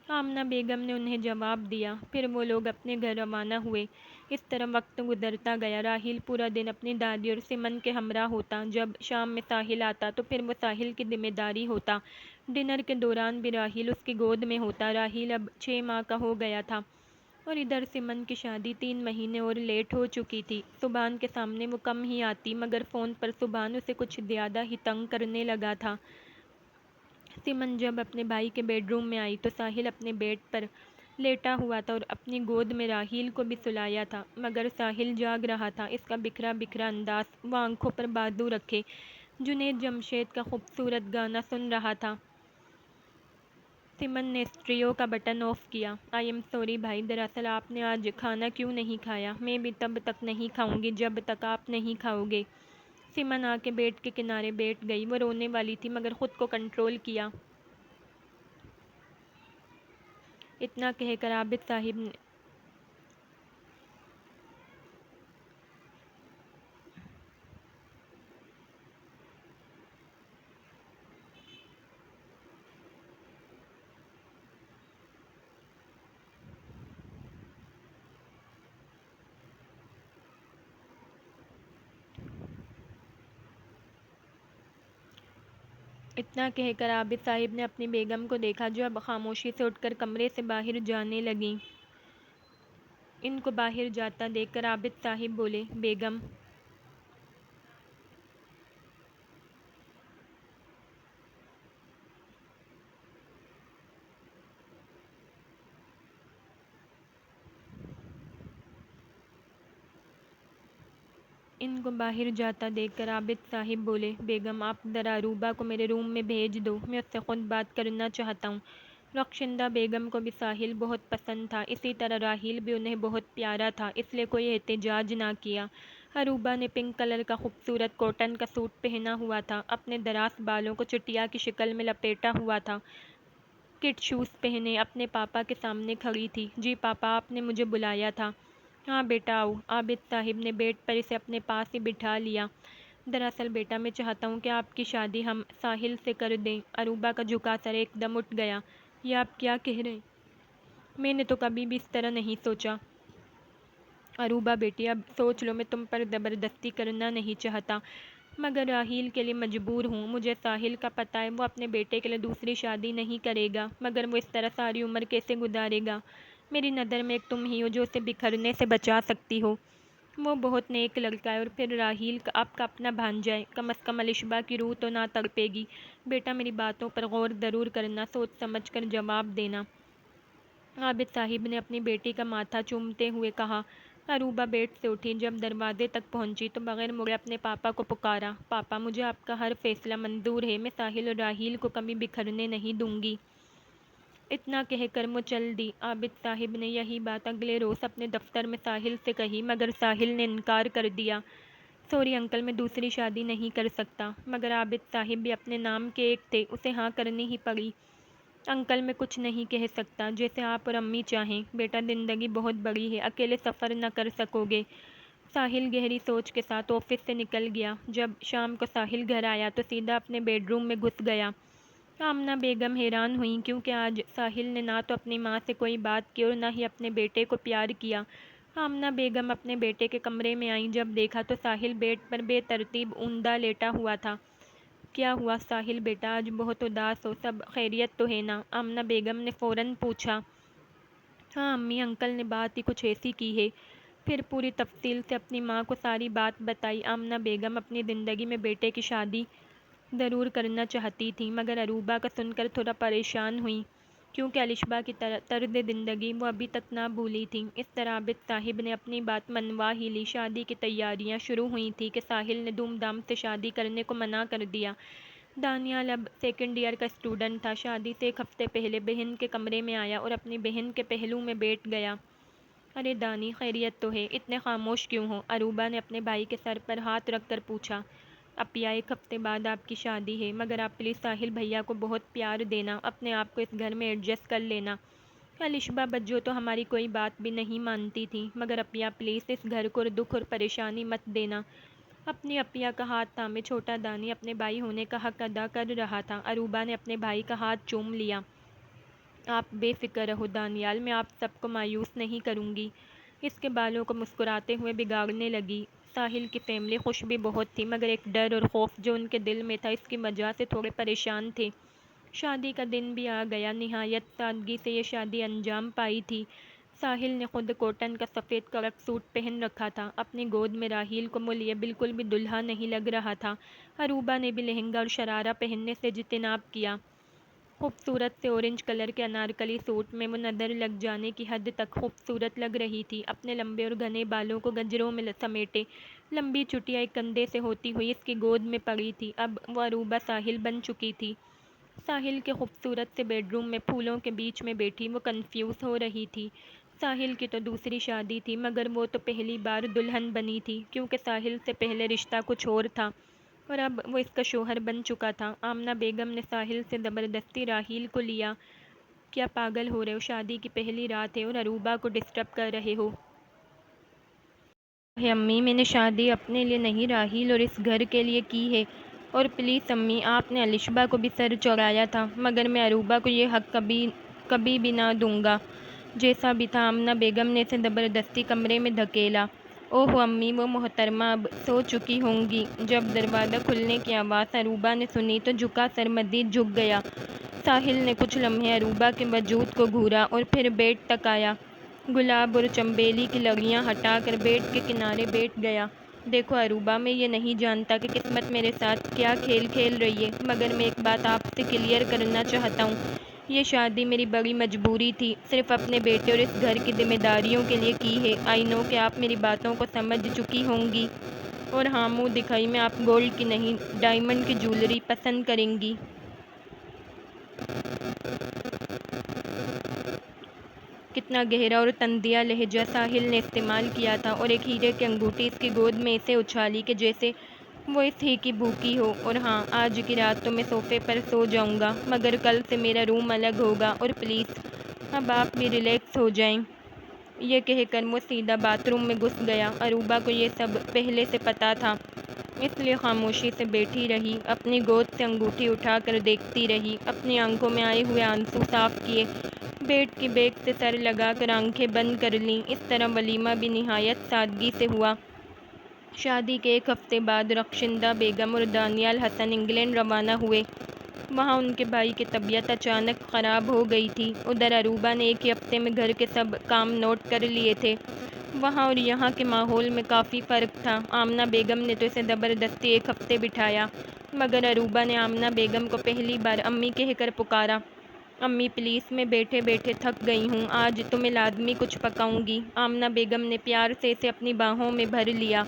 آمنہ بیگم نے انہیں جواب دیا۔ پھر وہ لوگ اپنے گھر روانہ ہوئے۔ اس طرح وقت گزرتا گیا۔ راحیل پورا دن اپنی دادی اور سمن کے ہمراہ ہوتا۔ جب شام میں ساحل آتا تو پھر وہ ساحل کی ذمہ داری ہوتا۔ ڈنر کے دوران بھی راحیل اس کی گود میں ہوتا۔ راحیل اب 6 ماہ کا ہو گیا تھا اور ادھر سمن کی شادی 3 مہینے اور لیٹ ہو چکی تھی۔ سبحان کے سامنے وہ کم ہی آتی، مگر فون پر سبحان اسے کچھ زیادہ ہی تنگ کرنے لگا تھا۔ سمن جب اپنے بھائی کے بیڈ روم میں آئی تو ساحل اپنے بیڈ پر لیٹا ہوا تھا اور اپنی گود میں راحیل کو بھی سلایا تھا، مگر ساحل جاگ رہا تھا۔ اس کا بکھرا بکھرا انداز، وہ آنکھوں پر بازو رکھے جنید جمشید کا خوبصورت گانا سن رہا تھا۔ سمن نے اسٹریو کا بٹن آف کیا۔ آئی ایم سوری بھائی، دراصل آپ نے آج کھانا کیوں نہیں کھایا؟ میں بھی تب تک نہیں کھاؤں گی جب تک آپ نہیں کھاؤ گے۔ سمن آ کے بیڈ کے کنارے بیٹھ گئی۔ وہ رونے والی تھی مگر خود کو کنٹرول کیا۔ اتنا کہہ کر عابد صاحب نے عابد صاحب نے اپنی بیگم کو دیکھا جو اب خاموشی سے اٹھ کر کمرے سے باہر جانے لگیں۔ ان کو باہر جاتا دیکھ کر عابد صاحب بولے، بیگم بیگم آپ ذرا عروبہ کو میرے روم میں بھیج دو، میں اس سے خود بات کرنا چاہتا ہوں۔ رخشندہ بیگم کو بھی ساحل بہت پسند تھا، اسی طرح راحیل بھی انہیں بہت پیارا تھا، اس لیے کوئی احتجاج نہ کیا۔ عروبہ نے پنک کلر کا خوبصورت کاٹن کا سوٹ پہنا ہوا تھا، اپنے دراز بالوں کو چٹیا کی شکل میں لپیٹا ہوا تھا، کٹ شوز پہنے اپنے پاپا کے سامنے کھڑی تھی۔ جی پاپا، آپ نے مجھے بلایا تھا؟ ہاں بیٹا آؤ۔ عابد صاحب نے بیڈ پر اسے اپنے پاس ہی بٹھا لیا۔ دراصل بیٹا میں چاہتا ہوں کہ آپ کی شادی ہم ساحل سے کر دیں۔ عروبہ کا جھکا سر ایک دم اٹھ گیا۔ یہ آپ کیا کہہ رہے ہیں؟ میں نے تو کبھی بھی اس طرح نہیں سوچا۔ عروبہ بیٹی اب سوچ لو، میں تم پر زبردستی کرنا نہیں چاہتا، مگر راحیل کے لیے مجبور ہوں۔ مجھے ساحل کا پتہ ہے، وہ اپنے بیٹے کے لیے دوسری شادی نہیں کرے گا، مگر وہ اس طرح ساری عمر کیسے گزارے گا؟ میری نظر میں ایک تم ہی ہو جو اسے بکھرنے سے بچا سکتی ہو۔ وہ بہت نیک لڑکا ہے، اور پھر راحیل آپ کا اپنا بھانجا ہے، کم از کم الشبہ کی روح تو نہ تڑپے گی۔ بیٹا میری باتوں پر غور ضرور کرنا، سوچ سمجھ کر جواب دینا۔ عابد صاحب نے اپنی بیٹی کا ماتھا چومتے ہوئے کہا۔ عروبہ بیڈ سے اٹھی، جب دروازے تک پہنچی تو بغیر مڑے اپنے پاپا کو پکارا، پاپا مجھے آپ کا ہر فیصلہ منظور ہے، میں ساحل اور راحیل کو کبھی بکھرنے نہیں دوں گی۔ اتنا کہہ کر وہ چل دی۔ عابد صاحب نے یہی بات اگلے روز اپنے دفتر میں ساحل سے کہی، مگر ساحل نے انکار کر دیا۔ سوری انکل، میں دوسری شادی نہیں کر سکتا۔ مگر عابد صاحب بھی اپنے نام کے ایک تھے، اسے ہاں کرنی ہی پڑی۔ انکل میں کچھ نہیں کہہ سکتا، جیسے آپ اور امی چاہیں۔ بیٹا زندگی بہت بڑی ہے، اکیلے سفر نہ کر سکو گے۔ ساحل گہری سوچ کے ساتھ آفس سے نکل گیا۔ جب شام کو ساحل گھر آیا تو سیدھا اپنے بیڈ روم میں گھس گیا۔ آمنہ بیگم حیران ہوئیں، کیونکہ آج ساحل نے نہ تو اپنی ماں سے کوئی بات کی اور نہ ہی اپنے بیٹے کو پیار کیا۔ آمنہ بیگم اپنے بیٹے کے کمرے میں آئیں، جب دیکھا تو ساحل بیڈ پر بے ترتیب اوندا لیٹا ہوا تھا۔ کیا ہوا ساحل بیٹا، آج بہت اداس ہو؟ سب خیریت تو ہے نا؟ آمنہ بیگم نے فوراً پوچھا۔ ہاں امی، انکل نے بات ہی کچھ ایسی کی ہے۔ پھر پوری تفصیل سے اپنی ماں کو ساری بات بتائی۔ آمنہ بیگم اپنی زندگی میں بیٹے کی شادی ضرور کرنا چاہتی تھیں، مگر عروبہ کا سن کر تھوڑا پریشان ہوئیں، کیونکہ الشبا کی طرز زندگی وہ ابھی تک نہ بھولی تھیں۔ اس طرح عابد صاحب نے اپنی بات منوا ہی لی۔ شادی کی تیاریاں شروع ہوئی تھیں کہ ساحل نے دھوم دھام سے شادی کرنے کو منع کر دیا۔ دانیال اب سیکنڈ ایئر کا اسٹوڈنٹ تھا۔ شادی سے ایک ہفتے پہلے بہن کے کمرے میں آیا اور اپنی بہن کے پہلو میں بیٹھ گیا۔ ارے دانی، خیریت تو ہے؟ اتنے خاموش کیوں ہو؟ عروبہ نے اپنے بھائی کے سر پر ہاتھ رکھ کر پوچھا۔ اپیا، ایک ہفتے بعد آپ کی شادی ہے، مگر آپ پلیز ساحل بھیا کو بہت پیار دینا، اپنے آپ کو اس گھر میں ایڈجسٹ کر لینا۔ الشبا بجو تو ہماری کوئی بات بھی نہیں مانتی تھی، مگر اپیا پلیز اس گھر کو دکھ اور پریشانی مت دینا۔ اپنی اپیا کا ہاتھ تھامے چھوٹا دانی اپنے بھائی ہونے کا حق ادا کر رہا تھا۔ عروبہ نے اپنے بھائی کا ہاتھ چوم لیا۔ آپ بے فکر رہو دانیال، میں آپ سب کو مایوس نہیں کروں گی۔ اس کے بالوں کو مسکراتے ہوئے بگاڑنے لگی۔ ساحل کی فیملی خوش بھی بہت تھی، مگر ایک ڈر اور خوف جو ان کے دل میں تھا، اس کی وجہ سے تھوڑے پریشان تھے۔ شادی کا دن بھی آ گیا۔ نہایت سادگی سے یہ شادی انجام پائی تھی۔ ساحل نے خود کوٹن کا سفید کڑک سوٹ پہن رکھا تھا۔ اپنی گود میں راحیل کو وہ لیے بالکل بھی دلہا نہیں لگ رہا تھا۔ عروبہ نے بھی لہنگا اور شرارہ پہننے سے اجتناب کیا۔ خوبصورت سے اورنج کلر کے انارکلی سوٹ میں وہ نظر لگ جانے کی حد تک خوبصورت لگ رہی تھی۔ اپنے لمبے اور گھنے بالوں کو گجروں میں سمیٹے لمبی چٹیا ایک کندھے سے ہوتی ہوئی اس کی گود میں پڑی تھی۔ اب وہ عروبہ ساحل بن چکی تھی۔ ساحل کے خوبصورت سے بیڈ روم میں پھولوں کے بیچ میں بیٹھی وہ کنفیوز ہو رہی تھی۔ ساحل کی تو دوسری شادی تھی، مگر وہ تو پہلی بار دلہن بنی تھی، کیونکہ ساحل سے پہلے رشتہ کچھ اور تھا اور اب وہ اس کا شوہر بن چکا تھا۔ آمنہ بیگم نے ساحل سے زبردستی راحیل کو لیا۔ کیا پاگل ہو رہے ہو؟ شادی کی پہلی رات ہے اور عروبہ کو ڈسٹرب کر رہے ہو؟ ہے امی، میں نے شادی اپنے لیے نہیں راحیل اور اس گھر کے لیے کی ہے، اور پلیز امی، آپ نے الشبا کو بھی سر چڑھایا تھا، مگر میں عروبہ کو یہ حق کبھی بھی نہ دوں گا۔ جیسا بھی تھا، آمنہ بیگم نے اسے زبردستی کمرے میں دھکیلا۔ اوہ امی، وہ محترمہ اب سو چکی ہوں گی۔ جب دروازہ کھلنے کی آواز عروبہ نے سنی تو جھکا سر مزید جھک گیا۔ ساحل نے کچھ لمحے عروبہ کے وجود کو گھورا اور پھر بیڈ تک آیا۔ گلاب اور چنبیلی کی لڑیاں ہٹا کر بیڈ کے کنارے بیٹھ گیا۔ دیکھو عروبہ، میں یہ نہیں جانتا کہ قسمت میرے ساتھ کیا کھیل کھیل رہی ہے، مگر میں ایک بات آپ سے کلیئر کرنا چاہتا ہوں۔ یہ شادی میری بڑی مجبوری تھی، صرف اپنے بیٹے اور اس گھر کی ذمہ داریوں کے لیے کی ہے۔ آئی نو کہ آپ میری باتوں کو سمجھ چکی ہوں گی، اور ہاں، منہ دکھائی میں آپ گولڈ کی نہیں، ڈائمنڈ کی جویلری پسند کریں گی۔ کتنا گہرا اور تنزیہ لہجہ ساحل نے استعمال کیا تھا، اور ایک ہیرے کی انگوٹھی اس کی گود میں ایسے اچھالی کہ جیسے وہ اس ہی کی بھوکی ہو۔ اور ہاں، آج کی رات تو میں صوفے پر سو جاؤں گا، مگر کل سے میرا روم الگ ہوگا، اور پلیز اب آپ بھی ریلیکس ہو جائیں۔ یہ کہہ کر وہ سیدھا باتھ روم میں گھس گیا۔ عروبہ کو یہ سب پہلے سے پتا تھا، اس لیے خاموشی سے بیٹھی رہی، اپنی گود سے انگوٹھی اٹھا کر دیکھتی رہی، اپنی آنکھوں میں آئے ہوئے آنسو صاف کیے، بیڈ کی بیک سے سر لگا کر آنکھیں بند کر لیں۔ اس طرح ولیمہ بھی نہایت سادگی سے ہوا۔ شادی کے ایک ہفتے بعد رخشندہ بیگم اور دانیال حسن انگلینڈ روانہ ہوئے۔ وہاں ان کے بھائی کی طبیعت اچانک خراب ہو گئی تھی۔ ادھر عروبہ نے ایک ہی ہفتے میں گھر کے سب کام نوٹ کر لیے تھے۔ وہاں اور یہاں کے ماحول میں کافی فرق تھا۔ آمنہ بیگم نے تو اسے زبردستی ایک ہفتے بٹھایا، مگر عروبہ نے آمنہ بیگم کو پہلی بار امی کہہ کر پکارا۔ امی پلیز، میں بیٹھے بیٹھے تھک گئی ہوں، آج تو میں لازمی کچھ پکاؤں گی۔ آمنہ بیگم نے پیار سے اسے اپنی باہوں میں بھر لیا۔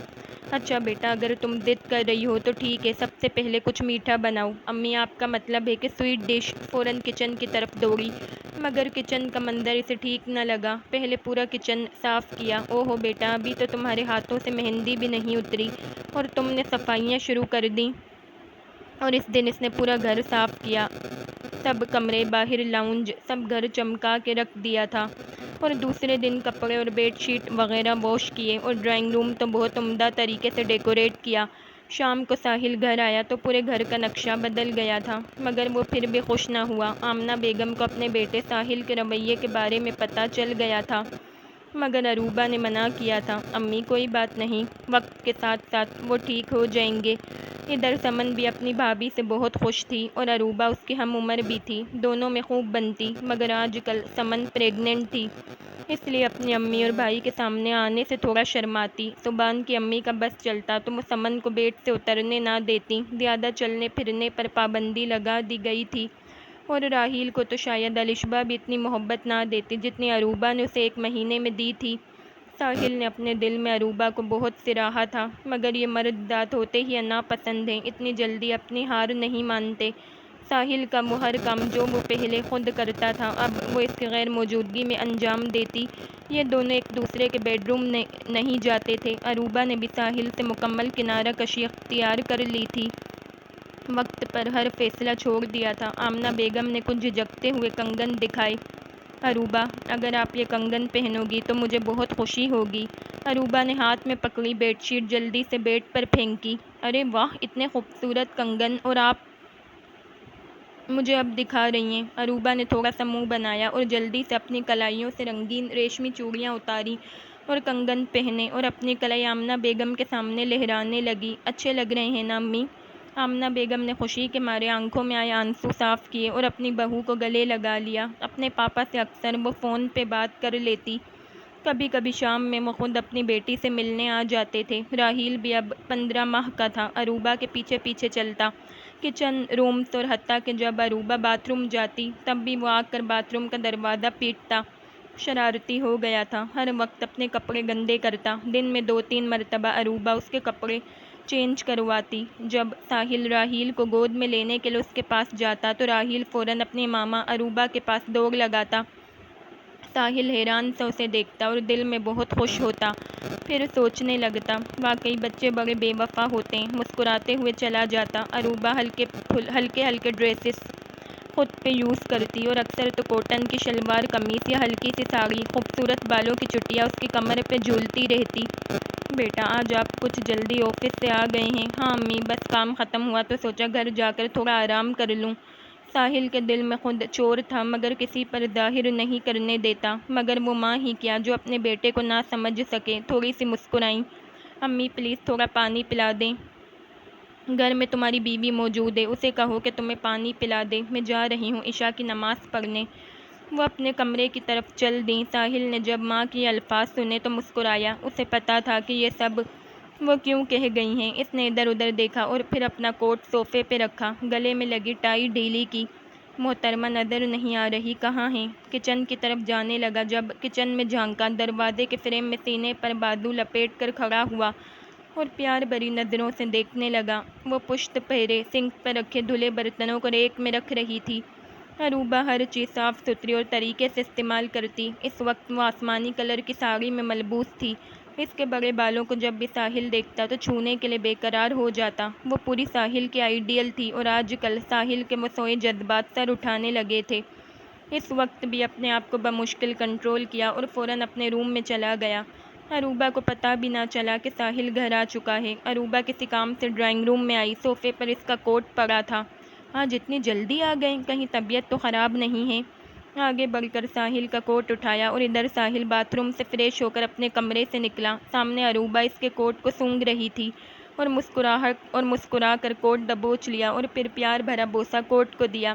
اچھا بیٹا، اگر تم ضد کر رہی ہو تو ٹھیک ہے، سب سے پہلے کچھ میٹھا بناؤ۔ امی، آپ کا مطلب ہے کہ سویٹ ڈش؟ فوراً کچن کی طرف دوڑی، مگر کچن کا منظر اسے ٹھیک نہ لگا۔ پہلے پورا کچن صاف کیا۔ اوہو بیٹا، ابھی تو تمہارے ہاتھوں سے مہندی بھی نہیں اتری اور تم نے صفائیاں شروع کر دیں۔ اور اس دن اس نے پورا گھر صاف کیا، سب کمرے، باہر لاؤنج، سب گھر چمکا کے رکھ دیا تھا، اور دوسرے دن کپڑے اور بیڈ شیٹ وغیرہ واش کیے، اور ڈرائنگ روم تو بہت عمدہ طریقے سے ڈیکوریٹ کیا۔ شام کو ساحل گھر آیا تو پورے گھر کا نقشہ بدل گیا تھا، مگر وہ پھر بھی خوش نہ ہوا۔ آمنہ بیگم کو اپنے بیٹے ساحل کے رویے کے بارے میں پتہ چل گیا تھا، مگر عروبہ نے منع کیا تھا۔ امی کوئی بات نہیں، وقت کے ساتھ ساتھ وہ ٹھیک ہو جائیں گے۔ ادھر سمن بھی اپنی بھابھی سے بہت خوش تھی اور عروبہ اس کی ہم عمر بھی تھی، دونوں میں خوب بنتی، مگر آج کل سمن پریگننٹ تھی، اس لیے اپنی امی اور بھائی کے سامنے آنے سے تھوڑا شرماتی۔ صبح کی امی کا بس چلتا تو وہ سمن کو بیڈ سے اترنے نہ دیتی، زیادہ چلنے پھرنے پر پابندی لگا دی گئی تھی، اور راحیل کو تو شاید الشبہ بھی اتنی محبت نہ دیتی جتنی عروبہ نے اسے 1 مہینے میں دی تھی۔ ساحل نے اپنے دل میں عروبہ کو بہت سراہا تھا، مگر یہ مرد ذات ہوتے ہی ناپسند ہیں، اتنی جلدی اپنی ہار نہیں مانتے۔ ساحل کا وہ ہر کام جو وہ پہلے خود کرتا تھا اب وہ اس کی غیر موجودگی میں انجام دیتی۔ یہ دونوں ایک دوسرے کے بیڈ روم نہیں جاتے تھے۔ عروبہ نے بھی ساحل سے مکمل کنارہ کشی اختیار کر لی تھی، وقت پر ہر فیصلہ چھوڑ دیا تھا۔ آمنہ بیگم نے کچھ جھجکتے ہوئے کنگن دکھائے۔ عروبہ، اگر آپ یہ کنگن پہنو گی تو مجھے بہت خوشی ہوگی۔ عروبہ نے ہاتھ میں پکڑی بیڈ شیٹ جلدی سے بیڈ پر پھینکی۔ ارے واہ، اتنے خوبصورت کنگن، اور آپ مجھے اب دکھا رہی ہیں۔ عروبہ نے تھوڑا سا منہ بنایا اور جلدی سے اپنی کلائیوں سے رنگین ریشمی چوڑیاں اتاریں اور کنگن پہنے اور اپنی کلائی آمنہ بیگم کے سامنے لہرانے لگی۔ اچھے لگ رہے ہیں نا امی؟ آمنہ بیگم نے خوشی کے مارے آنکھوں میں آئے آنسو صاف کیے اور اپنی بہو کو گلے لگا لیا۔ اپنے پاپا سے اکثر وہ فون پہ بات کر لیتی، کبھی کبھی شام میں وہ خود اپنی بیٹی سے ملنے آ جاتے تھے۔ راحیل بھی اب 15 ماہ کا تھا، عروبہ کے پیچھے پیچھے چلتا، کچن، رومز، اور حتیٰ کہ جب عروبہ باتھ روم جاتی تب بھی وہ آ کر باتھ روم کا دروازہ پیٹتا۔ شرارتی ہو گیا تھا، ہر وقت اپنے کپڑے گندے کرتا، دن میں 2-3 مرتبہ عروبہ اس کے کپڑے چینج کرواتی۔ جب ساحل راحیل کو گود میں لینے کے لیے اس کے پاس جاتا تو راحیل فوراً اپنی ماما عروبہ کے پاس دوڑ لگاتا۔ ساحل حیران سے اسے دیکھتا اور دل میں بہت خوش ہوتا، پھر سوچنے لگتا، واقعی بچے بڑے بے وفا ہوتے ہیں۔ مسکراتے ہوئے چلا جاتا۔ عروبہ ہلکے ہلکے ڈریسز خود پہ یوز کرتی اور اکثر تو کوٹن کی شلوار قمیص یا ہلکی سی ساڑی، خوبصورت بالوں کی چٹیاں اس کی کمر پہ جھولتی رہتی۔ بیٹا، آج آپ کچھ جلدی آفس سے آ گئے ہیں؟ ہاں امی، بس کام ختم ہوا تو سوچا گھر جا کر تھوڑا آرام کر لوں۔ ساحل کے دل میں خود چور تھا مگر کسی پر ظاہر نہیں کرنے دیتا، مگر وہ ماں ہی کیا جو اپنے بیٹے کو نہ سمجھ سکے۔ تھوڑی سی مسکرائیں۔ امی پلیز تھوڑا پانی پلا دیں، گھر میں تمہاری بیوی موجود ہے، اسے کہو کہ تمہیں پانی پلا دے، میں جا رہی ہوں عشاء کی نماز پڑھنے۔ وہ اپنے کمرے کی طرف چل دیں۔ ساحل نے جب ماں کے یہ الفاظ سنے تو مسکرایا، اسے پتہ تھا کہ یہ سب وہ کیوں کہہ گئی ہیں۔ اس نے ادھر ادھر دیکھا اور پھر اپنا کوٹ صوفے پہ رکھا، گلے میں لگی ٹائی ڈھیلی کی۔ محترمہ نظر نہیں آ رہی، کہاں ہیں؟ کچن کی طرف جانے لگا۔ جب کچن میں جھانکا، دروازے کے فریم میں سینے پر بازو لپیٹ کر کھڑا ہوا اور پیار بھری نظروں سے دیکھنے لگا۔ وہ پشت پہرے سنک پر رکھے دھلے برتنوں کو ریک میں رکھ رہی تھی۔ عروبہ ہر چیز صاف ستھری اور طریقے سے استعمال کرتی۔ اس وقت وہ آسمانی کلر کی ساڑی میں ملبوس تھی۔ اس کے بڑے بالوں کو جب بھی ساحل دیکھتا تو چھونے کے لیے بے قرار ہو جاتا۔ وہ پوری ساحل کی آئیڈیل تھی اور آج کل ساحل کے وہ سوئے جذبات سر اٹھانے لگے تھے۔ اس وقت بھی اپنے آپ کو بمشکل کنٹرول کیا اور فوراً اپنے روم میں چلا گیا۔ عروبہ کو پتہ بھی نہ چلا کہ ساحل گھر آ چکا ہے۔ عروبہ کسی کام سے ڈرائنگ روم میں آئی، صوفے پر اس کا کوٹ پڑا تھا۔ آج اتنی جلدی آ گئے، کہیں طبیعت تو خراب نہیں ہے؟ آگے بڑھ کر ساحل کا کوٹ اٹھایا اور ادھر ساحل باتھ روم سے فریش ہو کر اپنے کمرے سے نکلا۔ سامنے عروبہ اس کے کوٹ کو سونگھ رہی تھی اور مسکرا کر کوٹ دبوچ لیا اور پھر پیار بھرا بوسہ کوٹ کو دیا۔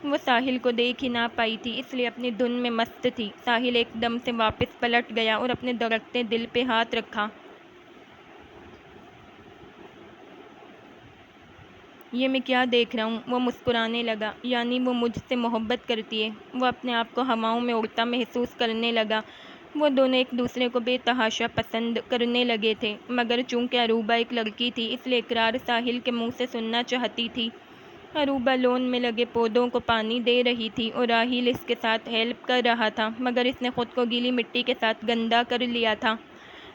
وہ ساحل کو دیکھ ہی نہ پائی تھی، اس لیے اپنی دھن میں مست تھی۔ ساحل ایک دم سے واپس پلٹ گیا اور اپنے دھڑکتے دل پہ ہاتھ رکھا۔ یہ میں کیا دیکھ رہا ہوں؟ وہ مسکرانے لگا۔ یعنی وہ مجھ سے محبت کرتی ہے؟ وہ اپنے آپ کو ہواؤں میں اڑتا محسوس کرنے لگا۔ وہ دونوں ایک دوسرے کو بے تحاشا پسند کرنے لگے تھے، مگر چونکہ عروبہ ایک لڑکی تھی اس لیے اقرار ساحل کے منہ سے سننا چاہتی تھی۔ عروبہ لون میں لگے پودوں کو پانی دے رہی تھی اور راحیل اس کے ساتھ ہیلپ کر رہا تھا، مگر اس نے خود کو گیلی مٹی کے ساتھ گندا کر لیا تھا۔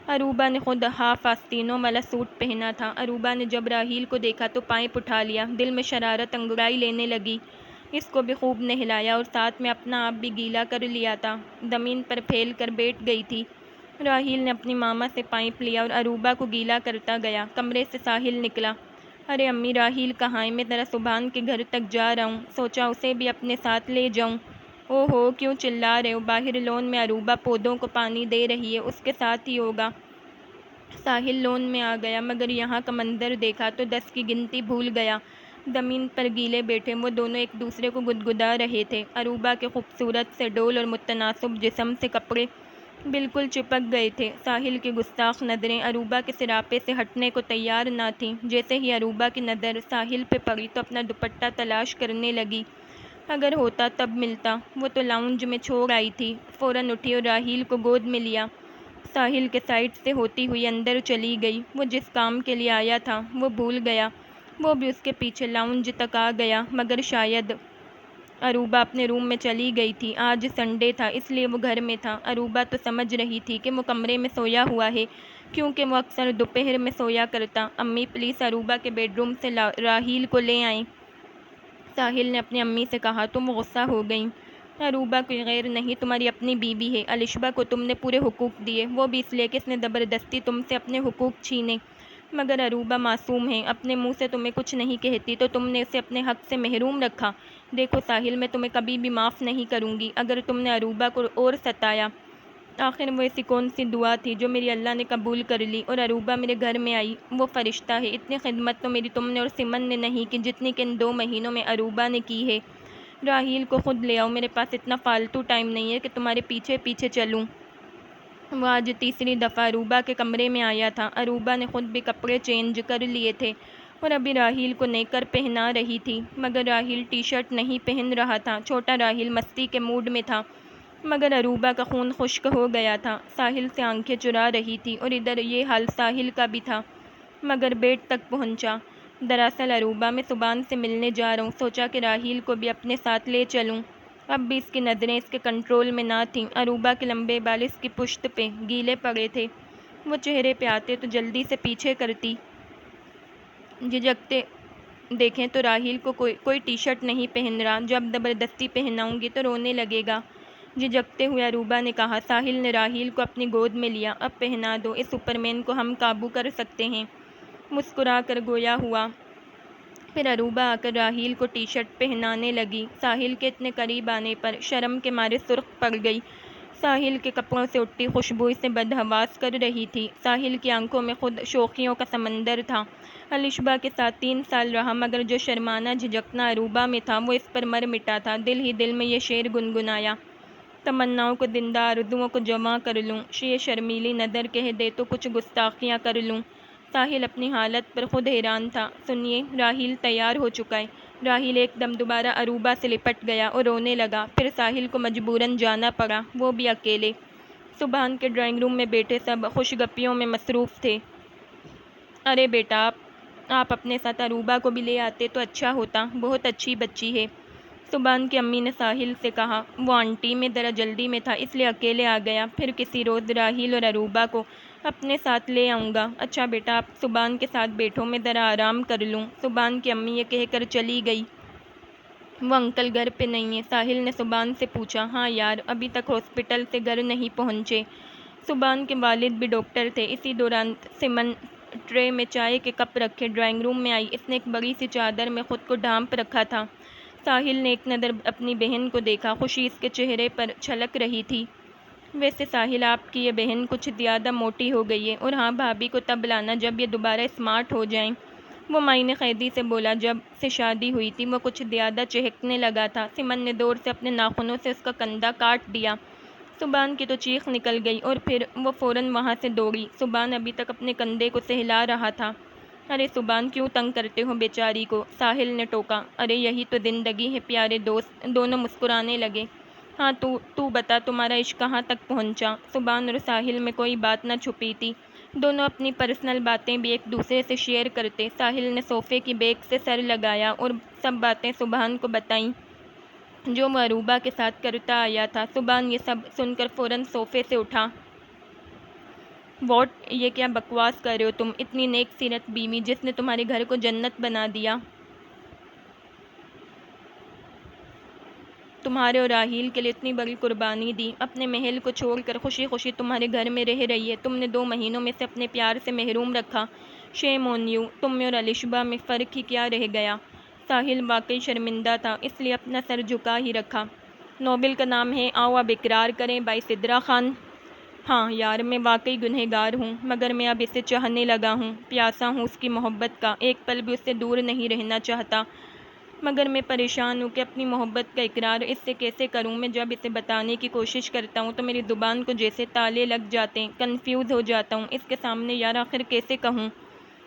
عروبہ نے خود ہاف آستینوں والا سوٹ پہنا تھا۔ عروبہ نے جب راحیل کو دیکھا تو پائپ اٹھا لیا، دل میں شرارت انگڑائی لینے لگی۔ اس کو بھی خوب نہلایا اور ساتھ میں اپنا آپ بھی گیلا کر لیا تھا۔ زمین پر پھیل کر بیٹھ گئی تھی۔ راحیل نے اپنی ماما سے پائپ لیا اور عروبہ کو گیلا کرتا گیا۔ کمرے سے ساحل نکلا۔ ارے امی، راحیل کہاں ہے؟ میں ذرا سبحان کے گھر تک جا رہا ہوں، سوچا اسے بھی اپنے ساتھ لے جاؤں۔ او ہو، کیوں چلا رہے ہو؟ باہر لون میں عروبہ پودوں کو پانی دے رہی ہے، اس کے ساتھ ہی ہوگا۔ ساحل لون میں آ گیا، مگر یہاں کا منظر دیکھا تو 10 کی گنتی بھول گیا۔ زمین پر گیلے بیٹھے وہ دونوں ایک دوسرے کو گدگدا رہے تھے۔ عروبہ کے خوبصورت سے ڈول اور متناسب جسم سے کپڑے بالکل چپک گئے تھے۔ ساحل کی گستاخ نظریں عروبہ کے سراپے سے ہٹنے کو تیار نہ تھیں۔ جیسے ہی عروبہ کی نظر ساحل پہ پڑی تو اپنا دوپٹہ تلاش کرنے لگی۔ اگر ہوتا تب ملتا، وہ تو لاؤنج میں چھوڑ آئی تھی۔ فوراً اٹھی اور راحیل کو گود میں لیا۔ ساحل کے سائڈ سے ہوتی ہوئی اندر چلی گئی۔ وہ جس کام کے لیے آیا تھا وہ بھول گیا۔ وہ بھی اس کے پیچھے لاؤنج تک آ گیا، مگر شاید عروبہ اپنے روم میں چلی گئی تھی۔ آج سنڈے تھا، اس لیے وہ گھر میں تھا۔ عروبہ تو سمجھ رہی تھی کہ وہ کمرے میں سویا ہوا ہے، کیونکہ وہ اکثر دوپہر میں سویا کرتا۔ امی پلیز عروبہ کے بیڈ روم سے راحیل کو لے آئیں، ساحل نے اپنی امی سے کہا تو وہ غصہ ہو گئیں۔ عروبہ کوئی غیر نہیں، تمہاری اپنی بیوی ہے۔ الشبہ کو تم نے پورے حقوق دیے، وہ بھی اس لیے کہ اس نے زبردستی تم سے اپنے حقوق چھینے۔ مگر عروبہ معصوم ہے، اپنے منہ سے تمہیں کچھ نہیں کہتی تو تم نے اسے اپنے حق سے محروم رکھا۔ دیکھو ساحل، میں تمہیں کبھی بھی معاف نہیں کروں گی اگر تم نے عروبہ کو اور ستایا۔ آخر وہ ایسی کون سی دعا تھی جو میری اللہ نے قبول کر لی اور عروبہ میرے گھر میں آئی؟ وہ فرشتہ ہے۔ اتنی خدمت تو میری تم نے اور سمن نے نہیں کی جتنی کہ ان 2 مہینوں میں عروبہ نے کی ہے۔ راحیل کو خود لے آؤ، میرے پاس اتنا فالتو ٹائم نہیں ہے کہ تمہارے پیچھے پیچھے چلوں۔ وہ آج تیسری دفعہ عروبہ کے کمرے میں آیا تھا۔ عروبہ نے خود بھی کپڑے چینج کر لیے تھے اور ابھی راحیل کو نیکر پہنا رہی تھی، مگر راحیل ٹی شرٹ نہیں پہن رہا تھا۔ چھوٹا راحیل مستی کے موڈ میں تھا، مگر عروبہ کا خون خشک ہو گیا تھا۔ ساحل سے آنکھیں چرا رہی تھی اور ادھر یہ حال ساحل کا بھی تھا، مگر بیڈ تک پہنچا۔ دراصل عروبہ، میں سبحان سے ملنے جا رہا ہوں، سوچا کہ راحیل کو بھی اپنے ساتھ لے چلوں۔ اب بھی اس کی نظریں اس کے کنٹرول میں نہ تھیں۔ عروبہ کے لمبے بال اس کی پشت پہ گیلے پڑے تھے، وہ چہرے پہ آتے تو جلدی سے پیچھے کرتی۔ جھجکتے دیکھیں تو راحیل کو کوئی ٹی شرٹ نہیں پہن رہا، جب زبردستی پہناؤں گی تو رونے لگے گا، جھجکتے ہوئے عروبہ نے کہا۔ ساحل نے راحیل کو اپنی گود میں لیا۔ اب پہنا دو، اس سپرمین کو ہم قابو کر سکتے ہیں، مسکرا کر گویا ہوا۔ پھر عروبہ آ کر راحیل کو ٹی شرٹ پہنانے لگی۔ ساحل کے اتنے قریب آنے پر شرم کے مارے سرخ پڑ گئی۔ ساحل کے کپڑوں سے اٹھتی خوشبو اسے بدحواس کر رہی تھی۔ ساحل کی آنکھوں میں خود شوخیوں کا سمندر تھا۔ الشبہ کے ساتھ 3 سال رہا، مگر جو شرمانا جھجکنا عروبہ میں تھا وہ اس پر مر مٹا تھا۔ دل ہی دل میں یہ شعر گنگنایا، تمناؤں کو زندہ، آرزوؤں کو جمع کر لوں، یہ شرمیلی نظر کہہ دے تو کچھ گستاخیاں کر لوں۔ ساحل اپنی حالت پر خود حیران تھا۔ سنیے، راحیل تیار ہو چکا ہے۔ راحیل ایک دم دوبارہ عروبہ سے لپٹ گیا اور رونے لگا۔ پھر ساحل کو مجبوراً جانا پڑا، وہ بھی اکیلے۔ سبحان کے ڈرائنگ روم میں بیٹھے سب خوش گپیوں میں مصروف تھے۔ ارے بیٹا، آپ اپنے ساتھ عروبہ کو بھی لے آتے تو اچھا ہوتا، بہت اچھی بچی ہے، سبحان کی امی نے ساحل سے کہا۔ وہ آنٹی، میں ذرا جلدی میں تھا اس لیے اکیلے آ گیا، پھر کسی روز راحیل اور عروبہ کو اپنے ساتھ لے آؤں گا۔ اچھا بیٹا، آپ سبحان کے ساتھ بیٹھو، میں ذرا آرام کر لوں، سبحان کی امی یہ کہہ کر چلی گئی۔ وہ انکل گھر پہ نہیں ہیں؟ ساحل نے سبحان سے پوچھا۔ ہاں یار، ابھی تک ہاسپٹل سے گھر نہیں پہنچے۔ سبحان کے والد بھی ڈاکٹر تھے۔ اسی دوران سمن ٹرے میں چائے کے کپ رکھے ڈرائنگ روم میں آئی۔ اس نے ایک بڑی سی چادر میں خود کو ڈھانپ رکھا تھا۔ ساحل نے ایک نظر اپنی بہن کو دیکھا، خوشی اس کے چہرے پر چھلک رہی تھی۔ ویسے ساحل، آپ کی یہ بہن کچھ زیادہ موٹی ہو گئی ہے، اور ہاں، بھابھی کو تب لانا جب یہ دوبارہ اسمارٹ ہو جائیں۔ وہ معنی خیزی سے بولا۔ جب سے شادی ہوئی تھی وہ کچھ زیادہ چہکنے لگا تھا۔ سمن نے زور سے اپنے ناخنوں سے اس کا کندھا کاٹ دیا۔ سبحان کی تو چیخ نکل گئی اور پھر وہ فوراً وہاں سے دوڑی۔ سبحان ابھی تک اپنے کندھے کو سہلا رہا تھا۔ ارے سبحان، کیوں تنگ کرتے ہو بیچاری کو؟ ساحل نے ٹوکا۔ ارے یہی تو زندگی ہے پیارے دوست، دونوں مسکرانے لگے۔ ہاں تو بتا، تمہارا عشق کہاں تک پہنچا؟ سبحان اور ساحل میں کوئی بات نہ چھپی تھی، دونوں اپنی پرسنل باتیں بھی ایک دوسرے سے شیئر کرتے۔ ساحل نے صوفے کی بیک سے سر لگایا اور سب باتیں سبحان کو بتائیں جو وہ عروبہ کے ساتھ کرتا آیا تھا۔ سبحان یہ سب سن کر فوراً صوفے سے اٹھا۔ واٹ، یہ کیا بکواس کر رہے ہو تم؟ اتنی نیک سیرت بیوی جس نے تمہارے گھر کو جنت بنا دیا، تمہارے اور راحیل کے لیے اتنی بڑی قربانی دی، اپنے محل کو چھوڑ کر خوشی خوشی تمہارے گھر میں رہ رہی ہے، تم نے 2 مہینوں میں سے اپنے پیار سے محروم رکھا۔ شیم آن یو، تم میں اور الشبہ میں فرق ہی کیا رہ گیا؟ ساحل واقعی شرمندہ تھا، اس لیے اپنا سر جھکا ہی رکھا۔ ناول کا نام ہے آؤ اب اقرار کریں، بائی سدرا خان۔ ہاں یار، میں واقعی گنہگار ہوں، مگر میں اب اسے چاہنے لگا ہوں، پیاسا ہوں اس کی محبت کا، ایک پل بھی اس سے دور نہیں رہنا چاہتا۔ مگر میں پریشان ہوں کہ اپنی محبت کا اقرار اس سے کیسے کروں۔ میں جب اسے بتانے کی کوشش کرتا ہوں تو میری زبان کو جیسے تالے لگ جاتے ہیں، کنفیوز ہو جاتا ہوں۔ اس کے سامنے یار آخر کیسے کہوں؟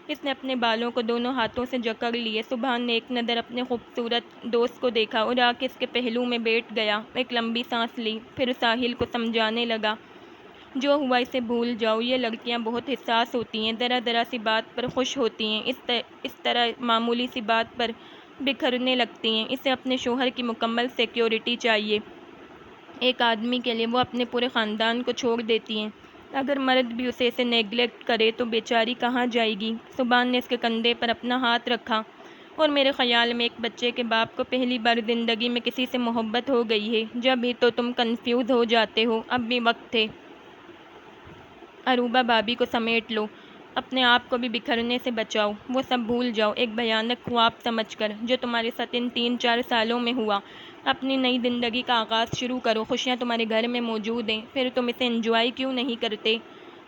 اس نے اپنے بالوں کو دونوں ہاتھوں سے جکڑ لیے۔ سبحان نے ایک نظر اپنے خوبصورت دوست کو دیکھا اور آ کے اس کے پہلو میں بیٹھ گیا۔ ایک لمبی سانس لی، پھر ساحل کو سمجھانے لگا، جو ہوا اسے بھول جاؤ، یہ لڑکیاں بہت حساس ہوتی ہیں، ذرا سی بات پر خوش ہوتی ہیں، اس طرح معمولی سی بات پر بکھرنے لگتی ہیں۔ اسے اپنے شوہر کی مکمل سیکیورٹی چاہیے۔ ایک آدمی کے لیے وہ اپنے پورے خاندان کو چھوڑ دیتی ہیں، اگر مرد بھی اسے نیگلیکٹ کرے تو بیچاری کہاں جائے گی؟ سبحان نے اس کے کندھے پر اپنا ہاتھ رکھا، اور میرے خیال میں ایک بچے کے باپ کو پہلی بار زندگی میں کسی سے محبت ہو گئی ہے، جب ہی تو تم کنفیوز ہو جاتے ہو، اب بھی وقت ہے۔ اروبا بھابھی کو سمیٹ لو، اپنے آپ کو بھی بکھرنے سے بچاؤ، وہ سب بھول جاؤ، ایک بھیانک خواب سمجھ کر جو تمہارے ساتھ ان 3-4 سالوں میں ہوا۔ اپنی نئی زندگی کا آغاز شروع کرو، خوشیاں تمہارے گھر میں موجود ہیں، پھر تم اسے انجوائے کیوں نہیں کرتے؟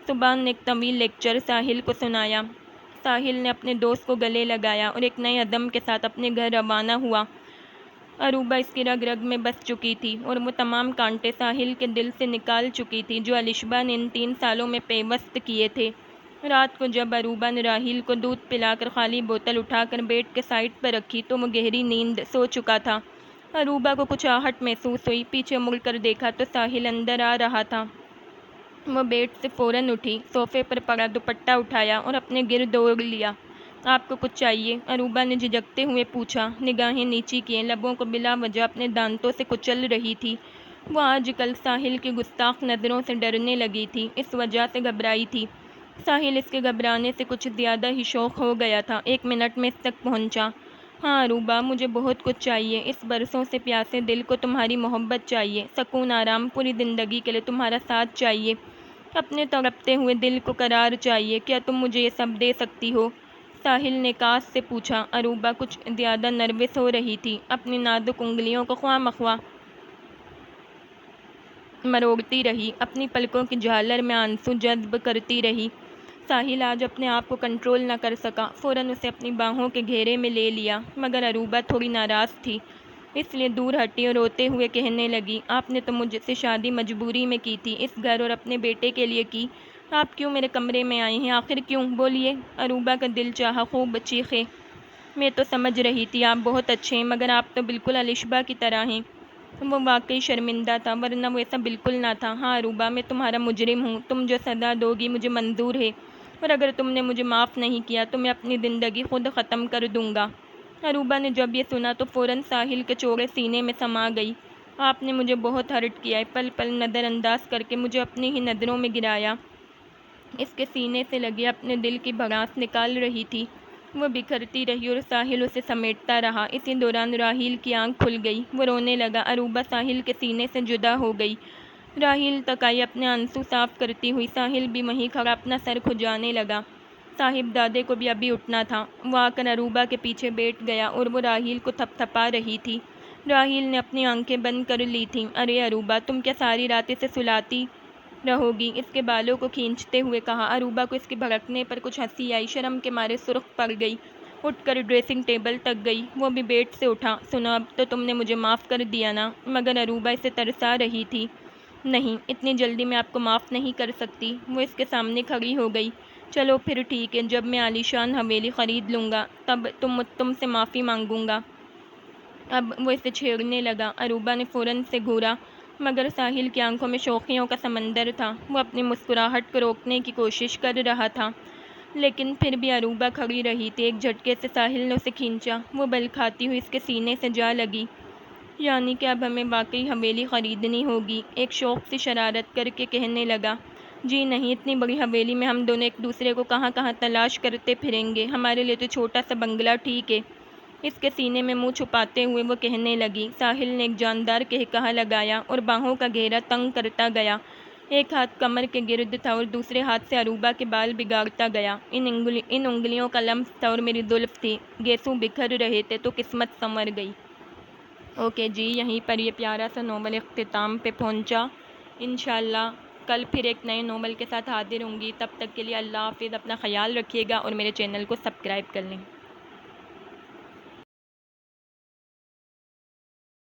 سبحان نے ایک طویل لیکچر ساحل کو سنایا۔ ساحل نے اپنے دوست کو گلے لگایا اور ایک نئے عزم کے ساتھ اپنے گھر روانہ ہوا۔ اروبا اس کی رگ رگ میں بس چکی تھی اور وہ تمام کانٹے ساحل کے دل سے نکال چکی تھی جو الشبا نے ان 3 سالوں میں پیوست کیے تھے۔ رات کو جب اروبا نے راحیل کو دودھ پلا کر خالی بوتل اٹھا کر بیڈ کے سائڈ پر رکھی تو وہ گہری نیند سو چکا تھا۔ اروبا کو کچھ آہٹ محسوس ہوئی، پیچھے مڑ کر دیکھا تو ساحل اندر آ رہا تھا۔ وہ بیڈ سے فوراً اٹھی، صوفے پر پڑا دوپٹہ اٹھایا اور اپنے گرد اوڑھ لیا۔ آپ کو کچھ چاہیے؟ اروبا نے جھجکتے ہوئے پوچھا، نگاہیں نیچی کیے، لبوں کو بلا وجہ اپنے دانتوں سے کچل رہی تھی۔ وہ آج کل ساحل کی گستاخ نظروں سے ڈرنے لگی تھی، اس وجہ سے گھبرائی تھی۔ ساحل اس کے گھبرانے سے کچھ زیادہ ہی شوق ہو گیا تھا، 1 منٹ میں اس تک پہنچا۔ ہاں اروبا، مجھے بہت کچھ چاہیے، اس برسوں سے پیاسے دل کو تمہاری محبت چاہیے، سکون، آرام، پوری زندگی کے لیے تمہارا ساتھ چاہیے، اپنے تڑپتے ہوئے دل کو قرار چاہیے۔ کیا تم مجھے یہ سب دے سکتی ہو؟ ساحل نے کاس سے پوچھا۔ اروبا کچھ زیادہ نروس ہو رہی تھی، اپنی نازک انگلیوں کو خواہ مخواہ مروڑتی رہی، اپنی پلکوں کی جھالر میں آنسو جذب کرتی رہی۔ ساحل آج اپنے آپ کو کنٹرول نہ کر سکا، فوراً اسے اپنی باہوں کے گھیرے میں لے لیا، مگر اروبا تھوڑی ناراض تھی، اس لیے دور ہٹی اور روتے ہوئے کہنے لگی، آپ نے تو مجھ سے شادی مجبوری میں کی تھی، اس گھر اور اپنے بیٹے کے لیے کی، آپ کیوں میرے کمرے میں آئے ہیں؟ آخر کیوں؟ بولیے۔ اروبا کا دل چاہا خوب چیخے، میں تو سمجھ رہی تھی آپ بہت اچھے ہیں، مگر آپ تو بالکل الشبا کی طرح ہیں۔ وہ واقعی شرمندہ تھا، ورنہ وہ ایسا بالکل نہ تھا۔ ہاں اروبا، میں تمہارا مجرم ہوں، تم جو سزا دو گی مجھے منظور ہے، اور اگر تم نے مجھے معاف نہیں کیا تو میں اپنی زندگی خود ختم کر دوں گا۔ اروبا نے جب یہ سنا تو فوراً ساحل کے چوڑے سینے میں سما گئی۔ آپ نے مجھے بہت ہرٹ کیا ہے، پل پل نظر انداز کر کے مجھے اپنی ہی نظروں میں گرایا۔ اس کے سینے سے لگے اپنے دل کی بھڑاس نکال رہی تھی۔ وہ بکھرتی رہی اور ساحل اسے سمیٹتا رہا۔ اسی دوران راحیل کی آنکھ کھل گئی، وہ رونے لگا۔ اروبا ساحل کے سینے سے جدا ہو گئی۔ راحیل تک آئی اپنے آنسو صاف کرتی ہوئی، ساحل بھی وہیں کھڑا اپنا سر کھجانے لگا۔ صاحب دادے کو بھی ابھی اٹھنا تھا، وہ آ کر اروبا کے پیچھے بیٹھ گیا اور وہ راحیل کو تھپ تھپا رہی تھی۔ راحیل نے اپنی آنکھیں بند کر لی تھیں۔ ارے اروبا، تم کیا ساری رات اسے سلاتی رہو گی؟ اس کے بالوں کو کھینچتے ہوئے کہا۔ اروبا کو اس کے بھڑکنے پر کچھ ہنسی آئی، شرم کے مارے سرخ پڑ گئی، اٹھ کر ڈریسنگ ٹیبل تک گئی۔ وہ بھی بیڈ سے اٹھا۔ سنو، اب تو تم نے مجھے معاف کر دیا نا؟ مگر اروبا اسے ترسا رہی تھی۔ نہیں، اتنی جلدی میں آپ کو معاف نہیں کر سکتی۔ وہ اس کے سامنے کھڑی ہو گئی۔ چلو پھر ٹھیک ہے، جب میں عالیشان حویلی خرید لوں گا تب تم سے معافی مانگوں گا۔ اب وہ اسے چھیڑنے لگا۔ اروبا نے فوراً سے گھورا، مگر ساحل کی آنکھوں میں شوخیوں کا سمندر تھا۔ وہ اپنی مسکراہٹ کو روکنے کی کوشش کر رہا تھا، لیکن پھر بھی اروبا کھڑی رہی تھی۔ ایک جھٹکے سے ساحل نے اسے کھینچا، وہ بل کھاتی ہوئی اس کے سینے سے جا لگی۔ یعنی کہ اب ہمیں واقعی حویلی خریدنی ہوگی؟ ایک شوق سی شرارت کر کے کہنے لگا۔ جی نہیں، اتنی بڑی حویلی میں ہم دونوں ایک دوسرے کو کہاں کہاں تلاش کرتے پھریں گے، ہمارے لیے تو چھوٹا سا بنگلہ ٹھیک ہے۔ اس کے سینے میں منہ چھپاتے ہوئے وہ کہنے لگی۔ ساحل نے ایک جاندار قہقہا لگایا اور باہوں کا گھیرا تنگ کرتا گیا۔ ایک ہاتھ کمر کے گرد تھا اور دوسرے ہاتھ سے اروبا کے بال بگاڑتا گیا۔ ان انگلیوں کا لمس تھا اور میری زلف تھی، گیسو بکھر رہے تھے تو قسمت سنور گئی۔ اوکے جی، یہیں پر یہ پیارا سا ناول اختتام پہ پہنچا۔ انشاءاللہ کل پھر ایک نئے ناول کے ساتھ حاضر ہوں گی. تب تک کے لیے اللہ حافظ. اپنا خیال رکھیے گا اور میرے چینل کو سبسکرائب کر لیں.